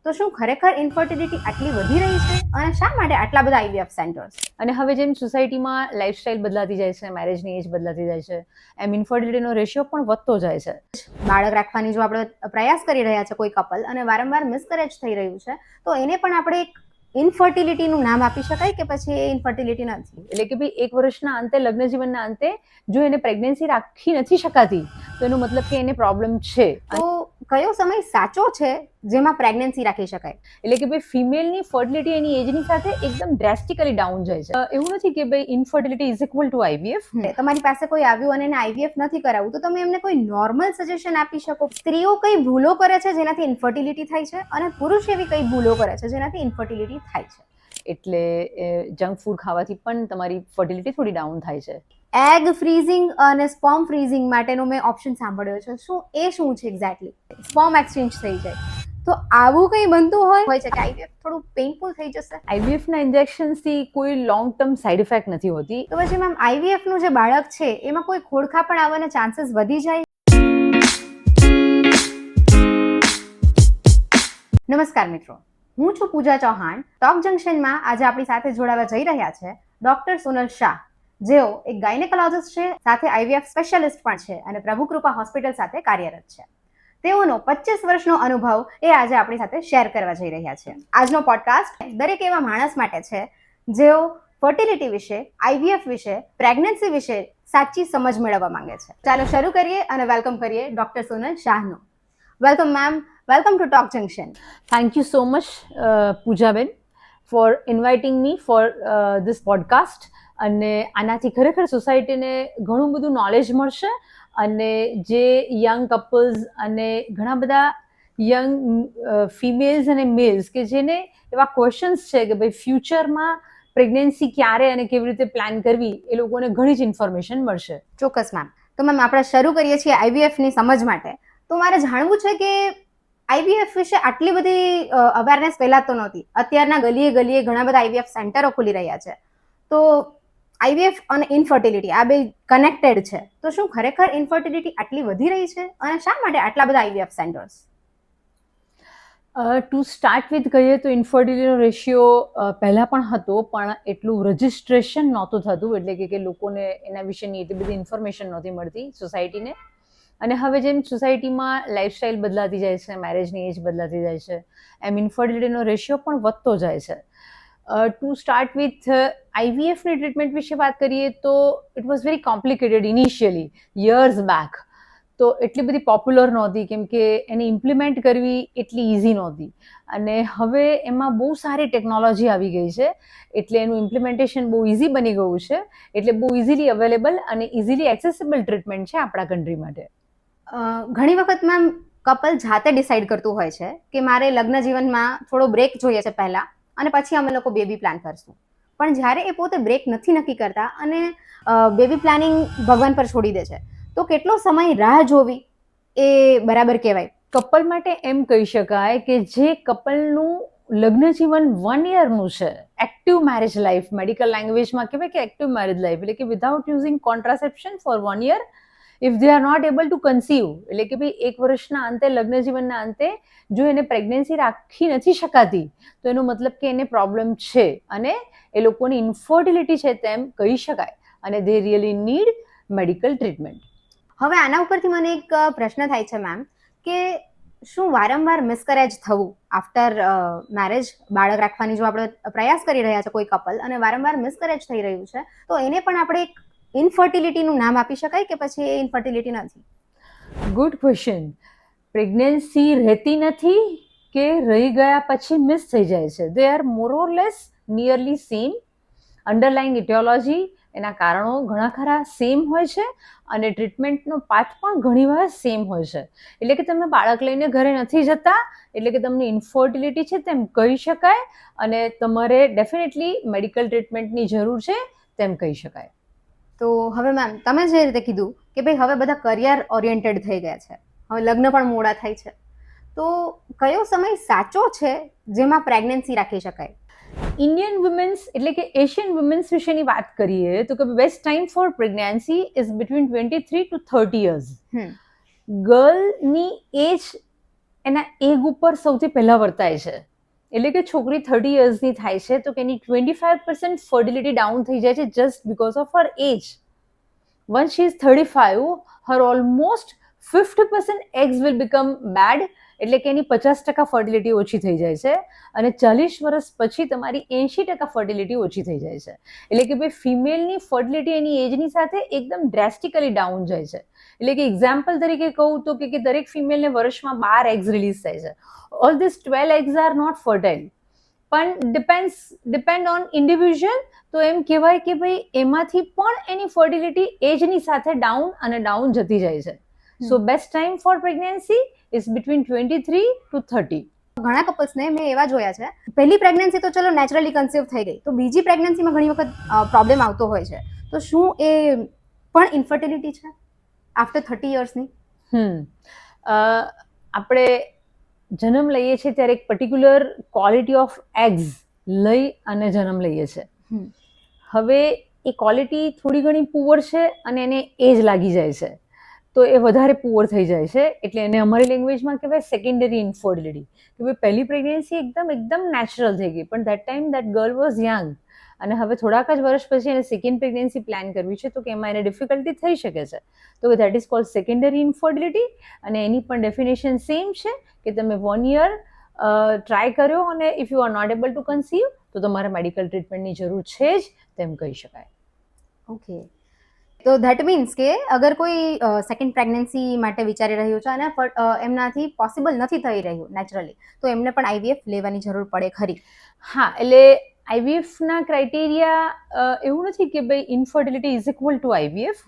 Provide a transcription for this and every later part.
તો શું ખરેખર ઇન્ફર્ટિલિટી આટલી વધી રહી છે અને શા માટે આટલા બધા આઈવીએફ સેન્ટર્સ? અને હવે જેમ સોસાયટીમાં લાઈફસ્ટાઈલ બદલાતી જાય છે, મેરેજની એજ બદલાતી જાય છે, એમ ઇન્ફર્ટિલિટીનો રેશિયો પણ વધતો જાય છે. બાળક રાખવાની જો આપણે પ્રયાસ કરી રહ્યા છે કોઈ કપલ અને વારંવાર મિસકેરેજ થઈ રહ્યું છે, તો એને પણ આપણે એક ઇન્ફર્ટિલિટીનું નામ આપી શકાય કે પછી એ ઇન્ફર્ટિલિટી નથી? એટલે કે ભાઈ 1 વર્ષના અંતે, લગ્ન જીવનના અંતે જો એને પ્રેગ્નન્સી રાખી નથી શકાતી તો એનો મતલબ કે એને પ્રોબ્લેમ છે. તો કયો સમય સાચો છે જેમાં પ્રેગ્નન્સી રાખી શકાય? એટલે કે ભાઈ ફિમેલની ફર્ટિલિટી એની એજની સાથે એકદમ ડ્રેસ્ટિકલી ડાઉન જાય છે. એવું નથી કે ભાઈ infertility is equal two IVF. તમારી પાસે કોઈ આવ્યું અને એને આઈવીએફ નથી કરાવવું, તો તમે એમને કોઈ નોર્મલ સજેશન આપી શકો? સ્ત્રીઓ કઈ ભૂલો કરે છે જેનાથી ઇન્ફર્ટિલિટી થાય છે અને પુરુષ એવી કઈ ભૂલો કરે છે જેનાથી ઇન્ફર્ટિલિટી થાય છે? એટલે જંક ફૂડ ખાવાથી પણ તમારી ફર્ટિલિટી થોડી ડાઉન થાય છે. એગ ફ્રીઝિંગ અને સ્પર્મ ફ્રીઝિંગ માટેનો મેં ઓપ્શન સાંભળ્યો છે. શું છે એક્ઝેક્ટલી? સ્પર્મ એક્સચેન્જ થઈ જાય તો આવું કંઈ બનતું હોય છે કે આઈવીએફ થોડું પેઇનફુલ થઈ જશે? આઈવીએફના ઇન્જેક્શન્સથી કોઈ લોંગ ટર્મ સાઇડ ઇફેક્ટ નથી હોતી. તો પછી મેમ આઈવીએફનું જે બાળક છે એમાં કોઈ ખોડખા પણ આવવાના ચાન્સીસ વધી જાય? નમસ્કાર મિત્રો, હું છું પૂજા ચૌહાણ. ટોક જંકશનમાં આજે આપણી સાથે જોડાવા જઈ રહ્યા છે ડોક્ટર સોનલ શાહ, જેઓ એક ગાયનેકોલોજિસ્ટ છે, સાથે આઈવીએફ સ્પેશિયાલિસ્ટ પણ છે અને પ્રભુ કૃપા હોસ્પિટલ સાથે કાર્યરત છે. તેઓનો 25 વર્ષનો અનુભવ એ આજે આપણી સાથે શેર કરવા જઈ રહ્યા છે. આજનો પોડકાસ્ટ દરેક એવા માણસ માટે છે જેઓ ફર્ટિલિટી વિશે, આઈવીએફ વિશે, પ્રેગ્નન્સી વિશે સાચી સમજ મેળવવા માંગે છે. ચાલો શરૂ કરીએ અને વેલકમ કરીએ ડોક્ટર સોનલ શાહનો. Welcome ma'am, welcome to Talk Junction. Thank you so much પૂજાબેન for inviting me for this podcast. અને આનાથી ખરેખર સોસાયટીને ઘણું બધું નોલેજ મળશે અને જે યંગ કપલ્સ અને ઘણા બધા યંગ ફિમેલ્સ અને મેલ્સ કે જેને એવા ક્વેશ્ચન્સ છે કે ભાઈ ફ્યુચરમાં પ્રેગ્નન્સી ક્યારે અને કેવી રીતે પ્લાન કરવી, એ લોકોને ઘણી જ ઇન્ફોર્મેશન મળશે. ચોક્કસ મેમ. તો મેમ આપણે શરૂ કરીએ છીએ આઈવીએફની સમજ માટે. તો મારે જાણવું છે કે આઈવીએફ વિશે આટલી બધી અવેરનેસ પહેલા તો નહોતી. અત્યારના ગલીએ ગલીએ ઘણા બધા આઈવીએફ સેન્ટરો ખુલી રહ્યા છે. તો આઈવીએફ અને ઇન્ફર્ટિલિટી આ બે કનેક્ટેડ છે. તો શું ખરેખર ઇન્ફર્ટિલિટી આટલી વધી રહી છે અને શા માટે આટલા બધા IVF centres? To start with કહીએ તો ઇન્ફર્ટિલિટીનો રેશિયો પહેલાં પણ હતો, પણ એટલું રજિસ્ટ્રેશન નહોતું થતું, એટલે કે લોકોને એના વિશેની એટલી બધી ઇન્ફોર્મેશન નહોતી મળતી સોસાયટીને. અને હવે જેમ સોસાયટીમાં લાઈફસ્ટાઈલ બદલાતી જાય છે, મેરેજની એજ બદલાતી જાય છે, એમ ઇન્ફર્ટિલિટીનો રેશિયો પણ વધતો જાય છે. ટુ સ્ટાર્ટ વિથ આઈવીએફની ટ્રીટમેન્ટ વિશે વાત કરીએ તો it was very complicated initially, years back. તો એટલી બધી પોપ્યુલર નહોતી કેમ કે એને ઇમ્પ્લિમેન્ટ કરવી એટલી ઇઝી નહોતી. અને હવે એમાં બહુ સારી ટેકનોલોજી આવી ગઈ છે, એટલે એનું ઇમ્પ્લિમેન્ટેશન બહુ ઇઝી બની ગયું છે. એટલે બહુ ઇઝીલી અવેલેબલ અને ઇઝીલી એક્સેસિબલ ટ્રીટમેન્ટ છે આપણા કન્ટ્રી માટે. ઘણી વખત મેમ કપલ જાતે ડિસાઈડ કરતું હોય છે કે મારે લગ્ન જીવનમાં થોડો બ્રેક જોઈએ છે પહેલા અને પછી અમે લોકો બેબી પ્લાન કરશું. પણ જ્યારે એ પોતે બ્રેક નથી નક્કી કરતા અને બેબી પ્લાનિંગ ભગવાન પર છોડી દે છે, તો કેટલો સમય રાહ જોવી એ બરાબર કહેવાય? કપલ માટે એમ કહી શકાય કે જે કપલનું લગ્ન જીવન 1 યરનું છે, એક્ટિવ મેરેજ લાઈફ, મેડિકલ લેંગ્વેજમાં કહેવાય કે એક્ટિવ મેરેજ લાઈફ, એટલે કે without using contraception for 1 year, if they are not able to conceive, એટલે કે ભાઈ 1 વર્ષના અંતે, લગ્ન જીવનના અંતે જો એને પ્રેગ્નન્સી રાખી નથી શકાતી તો એનો મતલબ કે એને પ્રોબ્લેમ છે અને એ લોકોની ઇન્ફર્ટિલિટી છે તેમ કહી શકાય અને દે રિયલી નીડ મેડિકલ ટ્રીટમેન્ટ. હવે આના ઉપરથી મને એક પ્રશ્ન થાય છે મેમ કે શું વારંવાર મિસકેરેજ થવું આફ્ટર મેરેજ, બાળક રાખવાની જો આપણે પ્રયાસ કરી રહ્યા છે કોઈ કપલ અને વારંવાર મિસકેરેજ થઈ રહ્યું છે, તો એને પણ આપણે એક ઇન્ફર્ટિલિટીનું નામ આપી શકાય કે પછી એ ઇન્ફર્ટિલિટી નથી? Good question. પ્રેગ્નન્સી રહેતી નથી કે રહી ગયા પછી મિસ થઈ જાય છે. They are more or less nearly same. Underlying etiology, એના કારણો ઘણા ખરા સેમ હોય છે અને ટ્રીટમેન્ટનો પાથ પણ ઘણીવાર સેમ હોય છે. એટલે કે તમે બાળક લઈને ઘરે નથી જતા, એટલે કે તમને ઇન્ફર્ટિલિટી છે તેમ કહી શકાય અને તમારે ડેફિનેટલી મેડિકલ ટ્રીટમેન્ટની જરૂર છે તેમ કહી શકાય. તો હવે મેમ તમે જે રીતે કીધું કે ભાઈ હવે બધા કરિયર ઓરિએન્ટેડ થઈ ગયા છે, હવે લગ્ન પણ મોડા થાય છે, તો કયો સમય સાચો છે જેમાં પ્રેગ્નન્સી રાખી શકાય? ઇન્ડિયન વુમેન્સ એટલે કે એશિયન વુમેન્સ વિશેની વાત કરીએ તો કે best time for pregnancy is between 23 to 30 years. ગર્લની એજ એના એગ ઉપર સૌથી પહેલાં વર્તાય છે. એટલે કે છોકરી 30 યર્સની થાય છે તો કે એની 25% ફર્ટિલિટી ડાઉન થઈ જાય છે just because of her age. Once she is 35, her almost 50% eggs will become bad, એટલે કે એની 50% ફર્ટિલિટી ઓછી થઈ જાય છે અને 40 વર્ષ પછી તમારી 80% ફર્ટિલિટી ઓછી થઈ જાય છે. એટલે કે ભાઈ ફિમેલની ફર્ટિલિટી એની એજની સાથે એકદમ ડ્રેસ્ટિકલી ડાઉન જાય છે. એટલે કે એક્ઝામ્પલ તરીકે કહું તો કે દરેક ફિમેલને વર્ષમાં 12 એગ્સ રિલીઝ થાય છે. All this 12 eggs are not fertile, પણ ડિપેન્ડ ઓન ઇન્ડિવિજ્યુઅલ. તો એમ કહેવાય કે ભાઈ એમાંથી પણ એની ફર્ટિલિટી એજની સાથે ડાઉન જતી જાય છે. So best time for pregnancy is between 23 to 30. ઘણા કપલ્સને મેં એવા જોયા છે, પહેલી પ્રેગ્નન્સી તો ચલો નેચરલી કન્સીવ થઈ ગઈ, તો બીજી પ્રેગ્નન્સીમાં ઘણી વખત પ્રોબ્લેમ આવતો હોય છે. તો શું એ પણ ઇન્ફર્ટિલિટી છે આફ્ટર 30 યર્સની? આપણે જન્મ લઈએ છીએ ત્યારે એક પર્ટિક્યુલર ક્વોલિટી ઓફ એગ્સ લઈ અને જન્મ લઈએ છીએ. હવે એ ક્વોલિટી થોડી ઘણી પુઅર છે અને એને એજ લાગી જાય છે તો એ વધારે પુઅર થઈ જાય છે. એટલે એને અમારી લેંગ્વેજમાં કહેવાય સેકન્ડરી ઇન્ફર્ટિલિટી. કે ભાઈ પહેલી પ્રેગ્નન્સી એકદમ નેચરલ થઈ ગઈ, પણ that time that girl was young અને હવે થોડાક જ વર્ષ પછી એને સેકન્ડ પ્રેગ્નન્સી પ્લાન કરવી છે તો કે એમાં એને ડિફિકલ્ટી થઈ શકે છે. તો that is cold secondary infertility. અને એની પણ ડેફિનેશન સેમ છે કે તમે 1 year ટ્રાય કર્યો અને if you are not able to conceive તો તમારે મેડિકલ ટ્રીટમેન્ટની જરૂર છે જ, તેમ કહી શકાય. ઓકે, તો ધેટ મીન્સ કે અગર કોઈ સેકન્ડ પ્રેગ્નન્સી માટે વિચારી રહ્યું છે અને એમનાથી પોસિબલ નથી થઈ રહ્યું નેચરલી, તો એમને પણ આઈવીએફ લેવાની જરૂર પડે ખરી? હા, એટલે આઈવીએફના ક્રાઇટેરિયા એવું નથી કે ભાઈ infertility is equal two IVF.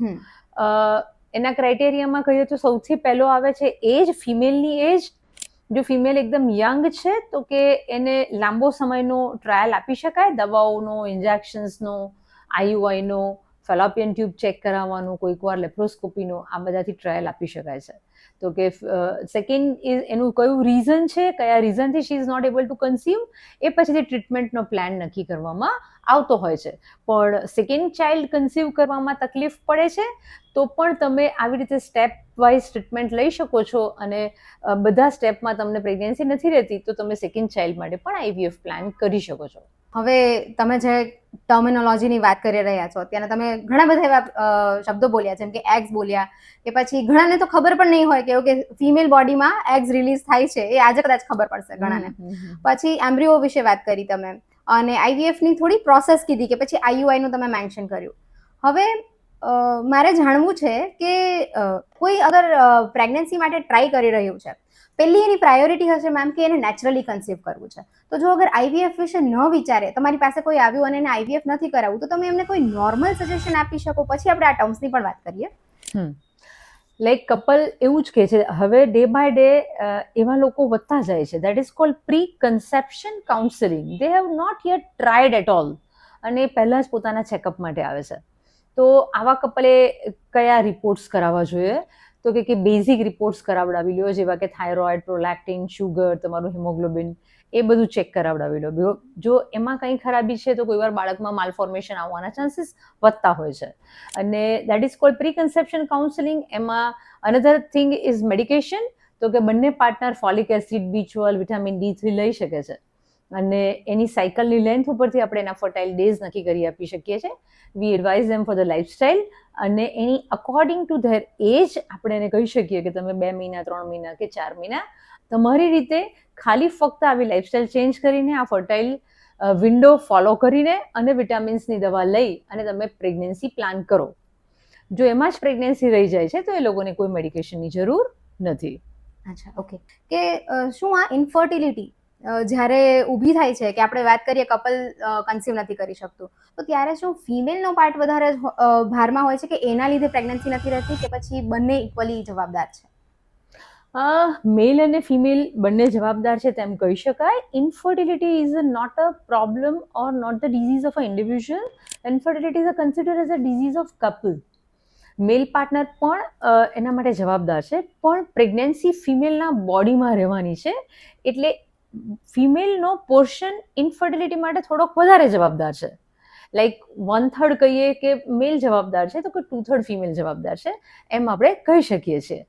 એના ક્રાઇટેરિયામાં કહીએ તો સૌથી પહેલો આવે છે એજ, ફિમેલની એજ. જો ફિમેલ એકદમ યંગ છે તો કે એને લાંબો સમયનો ટ્રાયલ આપી શકાય, દવાઓનો, ઇન્જેક્શન્સનો, આઈયુઆઈનો, ફેલોપિયન ટ્યુબ ચેક કરાવવાનું, કોઈક વાર લેપ્રોસ્કોપીનો, આ બધાથી ટ્રાયલ આપી શકાય છે. તો કે સેકન્ડ ઇઝ એનું કયું રીઝન છે, કયા રીઝનથી she is not able to conceive, એ પછીથી ટ્રીટમેન્ટનો પ્લાન નક્કી કરવામાં આવતો હોય છે. પણ સેકન્ડ ચાઇલ્ડ કન્સીવ કરવામાં તકલીફ પડે છે તો પણ તમે આવી રીતે સ્ટેપ વાઇઝ ટ્રીટમેન્ટ લઈ શકો છો અને બધા સ્ટેપમાં તમને પ્રેગ્નન્સી નથી રહેતી તો તમે સેકન્ડ ચાઇલ્ડ માટે પણ આઈવીએફ પ્લાન કરી શકો છો. હવે તમે જે ટર્મિનોલોજીની વાત કરી રહ્યા છો અત્યારે તમે ઘણા બધા એવા શબ્દો બોલ્યા, જેમ કે એગ્સ બોલ્યા, કે પછી ઘણાને તો ખબર પણ નહીં હોય કે ફિમેલ બોડીમાં એગ્સ રિલીઝ થાય છે, એ આજે કદાચ ખબર પડશે ઘણાને. પછી એમ્બ્રિયો વિશે વાત કરી તમે અને આઈવીએફની થોડી પ્રોસેસ કીધી કે પછી આઈયુઆઈનું તમે મેન્શન કર્યું. હવે મારે જાણવું છે કે કોઈ અગર પ્રેગ્નન્સી માટે ટ્રાય કરી રહ્યું છે, પહેલી એની પ્રાયોરિટી હશે મેમ કે એને નેચરલી કન્સીવ કરવું છે, તો જો અગર આઈવીએફ વિશે ન વિચારે, તમારી પાસે કોઈ આવ્યું અને એને આઈવીએફ નથી કરાવવું, તો તમે એમને કોઈ નોર્મલ સજેશન આપી શકો? પછી આપણે આ ટર્મ્સની પણ વાત કરીએ. લાઈક કપલ એવું જ કહે છે, હવે ડે બાય ડે એવા લોકો વધતા જાય છે. That is called pre conception counselling. They have not yet tried at all અને પહેલાં જ પોતાના ચેકઅપ માટે આવે છે. તો આવા કપલે કયા રિપોર્ટ્સ કરાવવા જોઈએ? તો કે બેઝિક રિપોર્ટ્સ કરાવડાવી લો, જેવા કે થાઇરોઇડ, પ્રોલેક્ટિન, શુગર, તમારું હિમોગ્લોબિન, એ બધું ચેક કરાવડાવી લો. જો એમાં કંઈ ખરાબી છે તો કોઈ વાર બાળકમાં માલફોર્મેશન આવવાના ચાન્સીસ વધતા હોય છે. અને that is called pre conception counselling. એમાં અનધર થિંગ ઇઝ મેડિકેશન. તો કે બંને partner folic acid, B12, vitamin D3 લઈ શકે છે અને એની સાયકલની લેન્થ ઉપરથી આપણે એના ફર્ટાઇલ ડેઝ નક્કી કરી આપી શકીએ છીએ. We advise them for the lifestyle અને એની અકોર્ડિંગ ટુ ધેર એજ આપણે એને કહી શકીએ કે તમે 2 મહિના, 3 મહિના કે 4 મહિના તમારી રીતે ખાલી ફક્ત આવી લાઇફસ્ટાઇલ ચેન્જ કરીને, આ ફર્ટાઇલ વિન્ડો ફોલો કરીને અને વિટામિન્સની દવા લઈ અને તમે પ્રેગ્નન્સી પ્લાન કરો. જો એમાં જ પ્રેગ્નન્સી રહી જાય છે તો એ લોકોને કોઈ મેડિકેશનની જરૂર નથી. અચ્છા, ઓકે. કે શું આ ઇન્ફર્ટિલિટી જ્યારે ઊભી થાય છે, કે આપણે વાત કરીએ કપલ કન્સીવ નથી કરી શકતું, તો ત્યારે શું ફિમેલનો પાર્ટ વધારે ભારમાં હોય છે કે એના લીધે પ્રેગ્નન્સી નથી રહેતી, કે પછી બંને ઇક્વલી જવાબદાર છે? મેલ અને ફિમેલ બંને જવાબદાર છે તેમ કહી શકાય. Infertility is not a problem or not the disease of a individual. Infertility is consider as a disease of couple. Male partner પણ એના માટે જવાબદાર છે, પણ પ્રેગ્નન્સી ફિમેલના બોડીમાં રહેવાની છે એટલે ફિમેલનો પોર્શન ઇન્ફર્ટિલિટી માટે થોડોક વધારે જવાબદાર છે. લાઈક 1/3 કહીએ કે મેલ જવાબદાર છે તો કે 2/3 ફિમેલ જવાબદાર છે, એમ આપણે કહી શકીએ છીએ.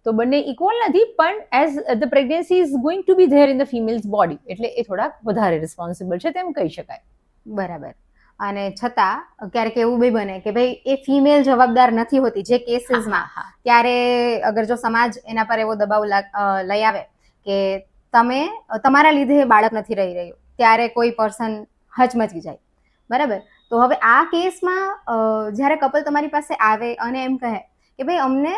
તો બંને ઇક્વલ નથી, પણ as the pregnancy is going to be there in the female's body, એટલે એ થોડાક વધારે રિસ્પોન્સિબલ છે તેમ કહી શકાય. બરાબર. અને છતાં ક્યારેક એવું બી બને કે ભાઈ એ ફિમેલ જવાબદાર નથી હોતી જે કેસીસમાં, ત્યારે અગર જો સમાજ એના પર એવો દબાવ લઈ આવે કે તમે તમારા લીધે બાળક નથી રહી રહ્યું, ત્યારે કોઈ પર્સન હચમચી જાય. બરાબર. તો હવે આ કેસમાં જ્યારે કપલ તમારી પાસે આવે અને એમ કહે કે ભાઈ અમને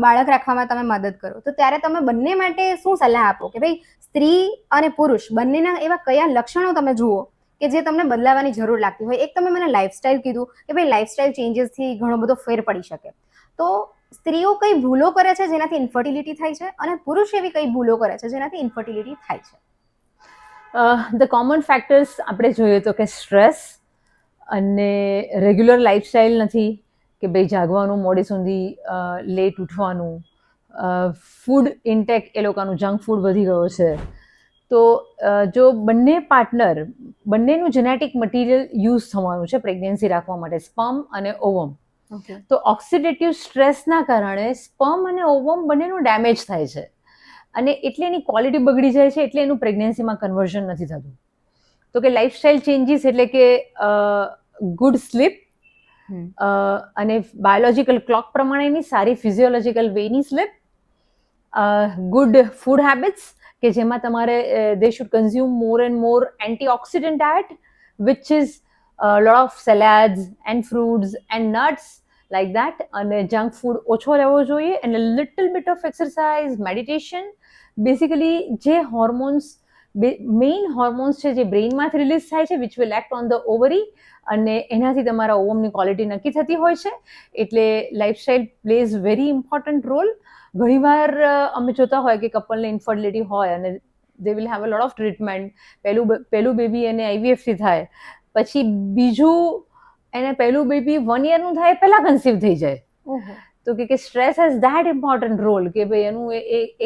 બાળક રાખવામાં તમે મદદ કરો, તો ત્યારે તમે બંને માટે શું સલાહ આપો કે ભાઈ સ્ત્રી અને પુરુષ બંનેના એવા કયા લક્ષણો તમે જુઓ કે જે તમને બદલાવાની જરૂર લાગતી હોય? એક તમે મને લાઈફસ્ટાઈલ કીધું કે ભાઈ લાઈફસ્ટાઈલ ચેન્જીસથી ઘણો બધો ફેર પડી શકે, તો સ્ત્રીઓ કઈ ભૂલો કરે છે જેનાથી ઇન્ફર્ટિલિટી થાય છે, અને પુરુષ એવી કઈ ભૂલો કરે છે જેનાથી ઇન્ફર્ટિલિટી થાય છે? ધ કોમન ફેક્ટર્સ આપણે જોઈએ તો કે સ્ટ્રેસ અને રેગ્યુલર લાઈફસ્ટાઈલ નથી, કે ભાઈ જાગવાનું મોડે સુધી, લેટ ઉઠવાનું, ફૂડ ઇન્ટેક એ લોકોનું જંક ફૂડ વધી ગયો છે. તો જો બંને પાર્ટનર, બંનેનું જેનેટિક મટીરિયલ યુઝ થવાનું છે પ્રેગ્નન્સી રાખવા માટે, સ્પર્મ અને ઓવમ, તો ઓક્સિડેટિવ સ્ટ્રેસના કારણે સ્પર્મ અને ઓવમ બંનેનું ડેમેજ થાય છે, અને એટલે એની ક્વોલિટી બગડી જાય છે, એટલે એનું પ્રેગ્નન્સીમાં કન્વર્ઝન નથી થતું. તો કે લાઈફસ્ટાઈલ ચેન્જીસ એટલે કે ગુડ સ્લીપ, અને બાયોલોજિકલ ક્લોક પ્રમાણેની સારી ફિઝિયોલોજિકલ વેની સ્લીપ, ગુડ ફૂડ હેબિટ્સ કે જેમાં તમારે they should consume more and more antioxidant diet which is lot of salads and fruits and nuts like that, અને જંક ફૂડ ઓછો રહેવો જોઈએ, અને little bit of exercise, meditation. Basically જે hormones, main hormones છે જે બ્રેઇનમાંથી રિલીઝ થાય છે, which will act on the ovary, અને એનાથી તમારા ઓવમની ક્વોલિટી નક્કી થતી હોય છે. એટલે lifestyle plays very important role. ઘણીવાર અમે જોતા હોય કે કપલને ઇન્ફર્ટિલિટી હોય અને they will have a lot of treatment, પહેલું બેબી એને આઈવીએફથી થાય, પછી બીજું એને પહેલું બેબી 1 યરનું થાય પહેલાં કન્સીવ થઈ જાય. તો કે stress has that important role, કે ભાઈ એનું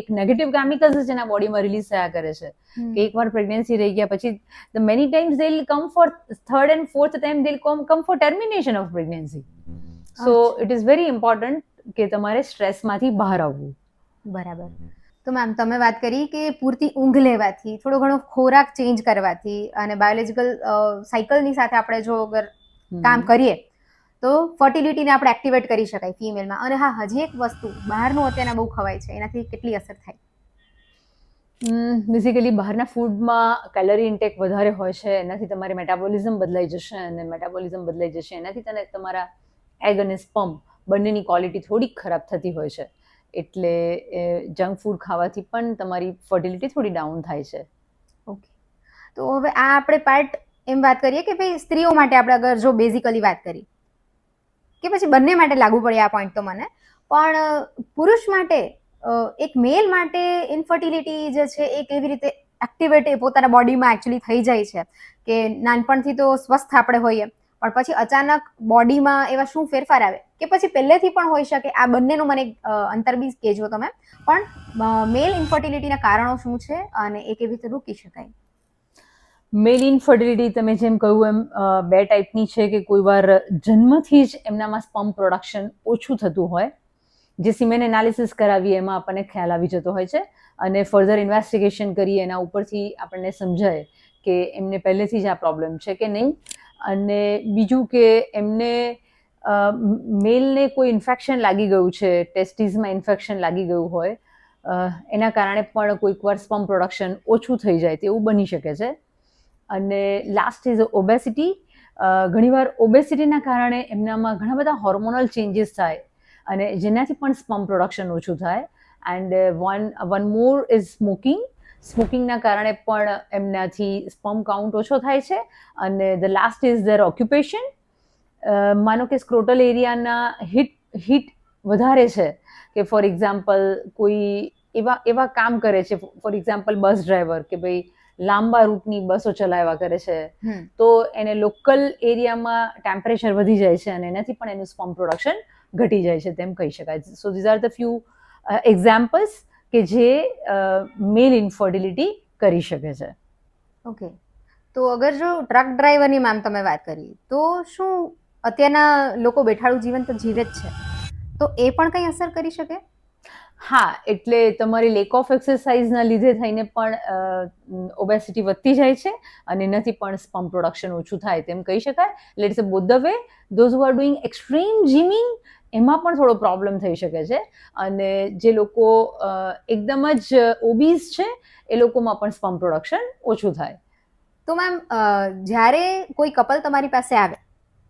એક નેગેટિવ કેમિકલ્સ જેના બોડીમાં રિલીઝ થયા કરે છે, કે એકવાર પ્રેગ્નન્સી રહી ગયા પછી the many times they will come for third and fourth time they will come for termination of pregnancy. So it is very important કે તમારે સ્ટ્રેસમાંથી બહાર આવવું. બરાબર. તો મેમ તમે વાત કરી કે પૂરતી ઊંઘ લેવાથી, થોડો ઘણો ખોરાક ચેન્જ કરવાથી, અને બાયોલોજિકલ સાયકલની સાથે આપણે જો અગર કામ કરીએ તો ફર્ટિલિટીને આપણે એક્ટિવેટ કરી શકાય ફિમેલમાં. અને હા, હજી એક વસ્તુ, બહારનું અત્યારે બહુ ખવાય છે, એનાથી કેટલી અસર થાય? બેઝિકલી બહારના ફૂડમાં કેલરી ઇન્ટેક વધારે હોય છે, એનાથી તમારી મેટાબોલિઝમ બદલાઈ જશે, અને મેટાબોલિઝમ બદલાઈ જશે એનાથી તમારા એગ અને સ્પર્મ બંનેની ક્વોલિટી થોડીક ખરાબ થતી હોય છે. એટલે જંક ફૂડ ખાવાથી પણ તમારી ફર્ટિલિટી થોડી ડાઉન થાય છે. ઓકે. તો હવે આ આપણે પાર્ટ એમ વાત કરીએ કે ભાઈ સ્ત્રીઓ માટે આપણે અગર જો બેઝિકલી વાત કરી, કે પછી બંને માટે લાગુ પડે આ પોઈન્ટ તો મને, પણ પુરુષ માટે, એક મેલ માટે ઇન્ફર્ટિલિટી જે છે એ કેવી રીતે એક્ટિવેટ પોતાના બોડીમાં એકચ્યુઅલી થઈ જાય છે? કે નાનપણથી તો સ્વસ્થ આપણે હોઈએ, પણ પછી અચાનક બોડીમાં એવા શું ફેરફાર આવે, કે પછી પહેલેથી પણ હોઈ શકે? આ બંનેનું મને અંતર બી કહેજો તમે, પણ મેલ ઇન્ફર્ટિલિટીના કારણો શું છે અને એ કેવી રીતે રોકી શકાય? મેલ ઇન્ફર્ટિલિટી તમે જેમ કહ્યું એમ બે ટાઈપની છે, કે કોઈ વાર જન્મથી જ એમનામાં સ્પર્મ પ્રોડક્શન ઓછું થતું હોય, જે સિમેન એનાલિસિસ કરાવીએ એમાં આપણને ખ્યાલ આવી જતો હોય છે, અને ફર્ધર ઇન્વેસ્ટિગેશન કરીએ એના ઉપરથી આપણને સમજાય કે એમને પહેલેથી જ આ પ્રોબ્લેમ છે કે નહીં. અને બીજું કે એમને મેલને કોઈ ઇન્ફેક્શન લાગી ગયું છે, ટેસ્ટિસમાં ઇન્ફેક્શન લાગી ગયું હોય, એના કારણે પણ કોઈક વાર સ્પર્મ પ્રોડક્શન ઓછું થઈ જાય તેવું બની શકે છે. અને લાસ્ટ ઇઝ ઓબેસિટી. ઘણીવાર ઓબેસિટીના કારણે એમનામાં ઘણા બધા હોર્મોનલ ચેન્જીસ થાય, અને જેનાથી પણ સ્પર્મ પ્રોડક્શન ઓછું થાય. And one more is smoking. સ્મોકિંગના કારણે પણ એમનાથી સ્પર્મ કાઉન્ટ ઓછો થાય છે. અને the last is their occupation. માનો કે સ્ક્રોટલ એરિયાના હીટ વધારે છે, કે ફોર એક્ઝામ્પલ કોઈ એવા કામ કરે છે, ફોર એક્ઝામ્પલ બસ ડ્રાઈવર, કે ભાઈ લાંબા રૂટની બસો ચલાવ્યા કરે છે, તો એને લોકલ એરિયામાં ટેમ્પરેચર વધી જાય છે, અને એનાથી પણ એનું સ્પર્મ પ્રોડક્શન ઘટી જાય છે તેમ કહી શકાય. સો these are the few examples કે જે મેલ ઇન્ફર્ટિલિટી કરી શકે છે. ઓકે. તો અગર જો ટ્રક ડ્રાઈવરની મેમ તમે વાત કરી, તો શું અત્યારના લોકો બેઠાડું જીવન તો જીવે જ છે, તો એ પણ કંઈ અસર કરી શકે? હા, એટલે તમારી લેક ઓફ એક્સરસાઇઝના લીધે થઈને પણ ઓબેસિટી વધતી જાય છે અને એનાથી પણ સ્પર્મ પ્રોડક્શન ઓછું થાય તેમ કહી શકાય. લેટ્સ સે both the way, those who are doing extreme gymming એમાં પણ થોડો પ્રોબ્લેમ થઈ શકે છે, અને જે લોકો એકદમ જ ઓબીઝ છે એ લોકોમાં પણ સ્પર્મ પ્રોડક્શન ઓછું થાય. તો મેમ, જ્યારે કોઈ કપલ તમારી પાસે આવે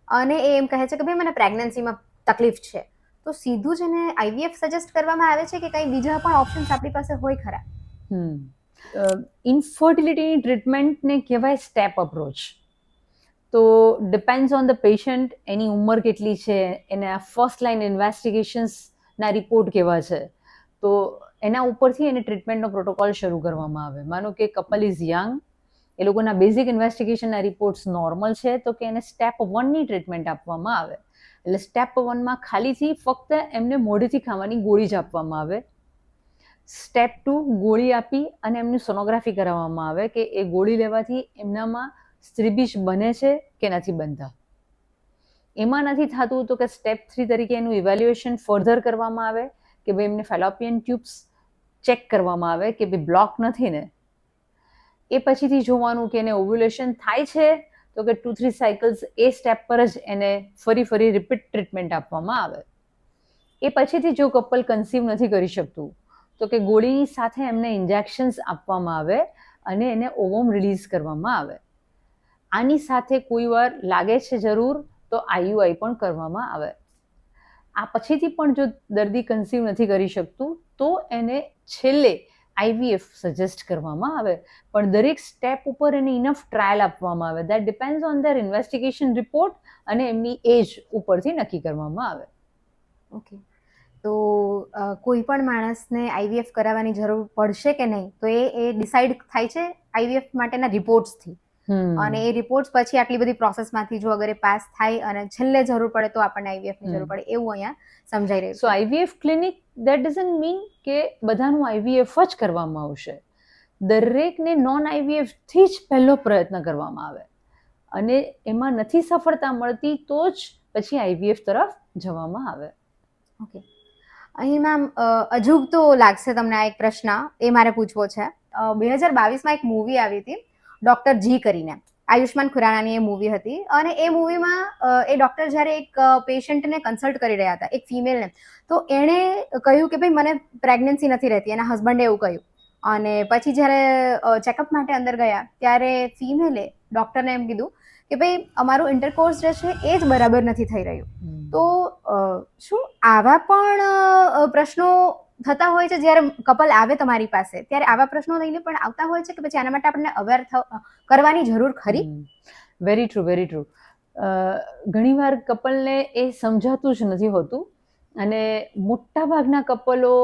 અને એ એમ કહે છે કે ભાઈ મને પ્રેગ્નન્સીમાં તકલીફ છે, તો સીધું જ એને આઈવીએફ સજેસ્ટ કરવામાં આવે છે કે કંઈ બીજા પણ ઓપ્શન્સ આપણી પાસે હોય ખરા? ઇન્ફર્ટિલિટીની ટ્રીટમેન્ટને કહેવાય સ્ટેપ અપ્રોચ. તો ડિપેન્ડ્સ ઓન ધ પેશન્ટ, એની ઉંમર કેટલી છે, એના ફર્સ્ટ લાઇન ઇન્વેસ્ટિગેશન્સના રિપોર્ટ કેવા છે, તો એના ઉપરથી એને ટ્રીટમેન્ટનો પ્રોટોકોલ શરૂ કરવામાં આવે. માનો કે કપલ ઇઝ યંગ, એ લોકોના બેઝિક ઇન્વેસ્ટિગેશનના રિપોર્ટ્સ નોર્મલ છે, તો કે એને સ્ટેપ 1ની ટ્રીટમેન્ટ આપવામાં આવે. એટલે સ્ટેપ 1માં ખાલીથી ફક્ત એમને મોઢેથી ખાવાની ગોળી જ આપવામાં આવે. સ્ટેપ 2 ગોળી આપી અને એમની સોનોગ્રાફી કરાવવામાં આવે કે એ ગોળી લેવાથી એમનામાં સ્ત્રીબીજ બને છે કે નથી બનતા. એમાં નથી થતું તો કે સ્ટેપ 3 તરીકે એનું ઇવેલ્યુએશન ફર્ધર કરવામાં આવે કે ભાઈ એમને ફેલોપિયન ટ્યુબ્સ ચેક કરવામાં આવે કે ભાઈ બ્લોક નથી ને. એ પછીથી જોવાનું કે એને ઓવ્યુલેશન થાય છે તો કે 2-3 સાયકલ્સ એ સ્ટેપ પર જ એને ફરી રિપીટ ટ્રીટમેન્ટ આપવામાં આવે. એ પછીથી જો કપલ કન્સીવ નથી કરી શકતું તો કે ગોળીની સાથે એમને ઇન્જેક્શન્સ આપવામાં આવે અને એને ઓવમ રિલીઝ કરવામાં આવે. આની સાથે કોઈ વાર લાગે છે જરૂર તો આઈયુઆઈ પણ કરવામાં આવે. આ પછીથી પણ જો દર્દી કન્સીવ નથી કરી શકતું તો એને છેલ્લે આઈવીએફ સજેસ્ટ કરવામાં આવે. પણ દરેક સ્ટેપ ઉપર એને ઇનફ ટ્રાયલ આપવામાં આવે. That depends on there investigation report અને એમની એજ ઉપરથી નક્કી કરવામાં આવે. ઓકે, તો કોઈ પણ માણસને આઈવીએફ કરાવવાની જરૂર પડશે કે નહીં, તો એ ડિસાઇડ થાય છે આઈવીએફ માટેના રિપોર્ટ્સથી. અને એ રિપોર્ટ્સ પછી આટલી બધી પ્રોસેસમાંથી જો અગર એ પાસ થાય અને છેલ્લે જરૂર પડે તો આપણને આઈવીએફની જરૂર પડે, એવું અહીંયા સમજાઈ રહ્યું સો છે. IVF clinic that doesn't mean કે બધાનું આઈવીએફ જ કરવામાં આવશે. દરેકને નોન આઈવીએફથી જ પહેલો પ્રયત્ન કરવામાં આવે અને એમાં નથી સફળતા મળતી તો જ પછી આઈવીએફ તરફ જવામાં આવે. ઓકે, અહીં મેમ અજુગતો લાગશે તમને આ એક પ્રશ્ન, એ મારે પૂછવો છે. 2022માં એક મૂવી આવી હતી ડોક્ટર જી કરીને, આયુષ્માન ખુરાનાની એ મૂવી હતી. અને એ મૂવીમાં એ ડોક્ટર જ્યારે એક પેશન્ટને કન્સલ્ટ કરી રહ્યા હતા, એક ફિમેલને, તો એણે કહ્યું કે ભાઈ મને પ્રેગ્નન્સી નથી રહેતી, એના હસબન્ડે એવું કહ્યું. અને પછી જ્યારે ચેકઅપ માટે અંદર ગયા ત્યારે ફિમેલે ડોક્ટરને એમ કીધું કે ભાઈ અમારું ઇન્ટરકોર્સ જે છે એ જ બરાબર નથી થઈ રહ્યું. તો શું આવા પણ પ્રશ્નો થતા હોય છે જ્યારે કપલ આવે તમારી પાસે, ત્યારે આવા પ્રશ્નો લઈને પણ આવતા હોય છે કે પછી આના માટે આપણને અવેર કરવાની જરૂર ખરી? Very true, very true. ઘણીવાર કપલને એ સમજાતું જ નથી હોતું અને મોટા ભાગના કપલો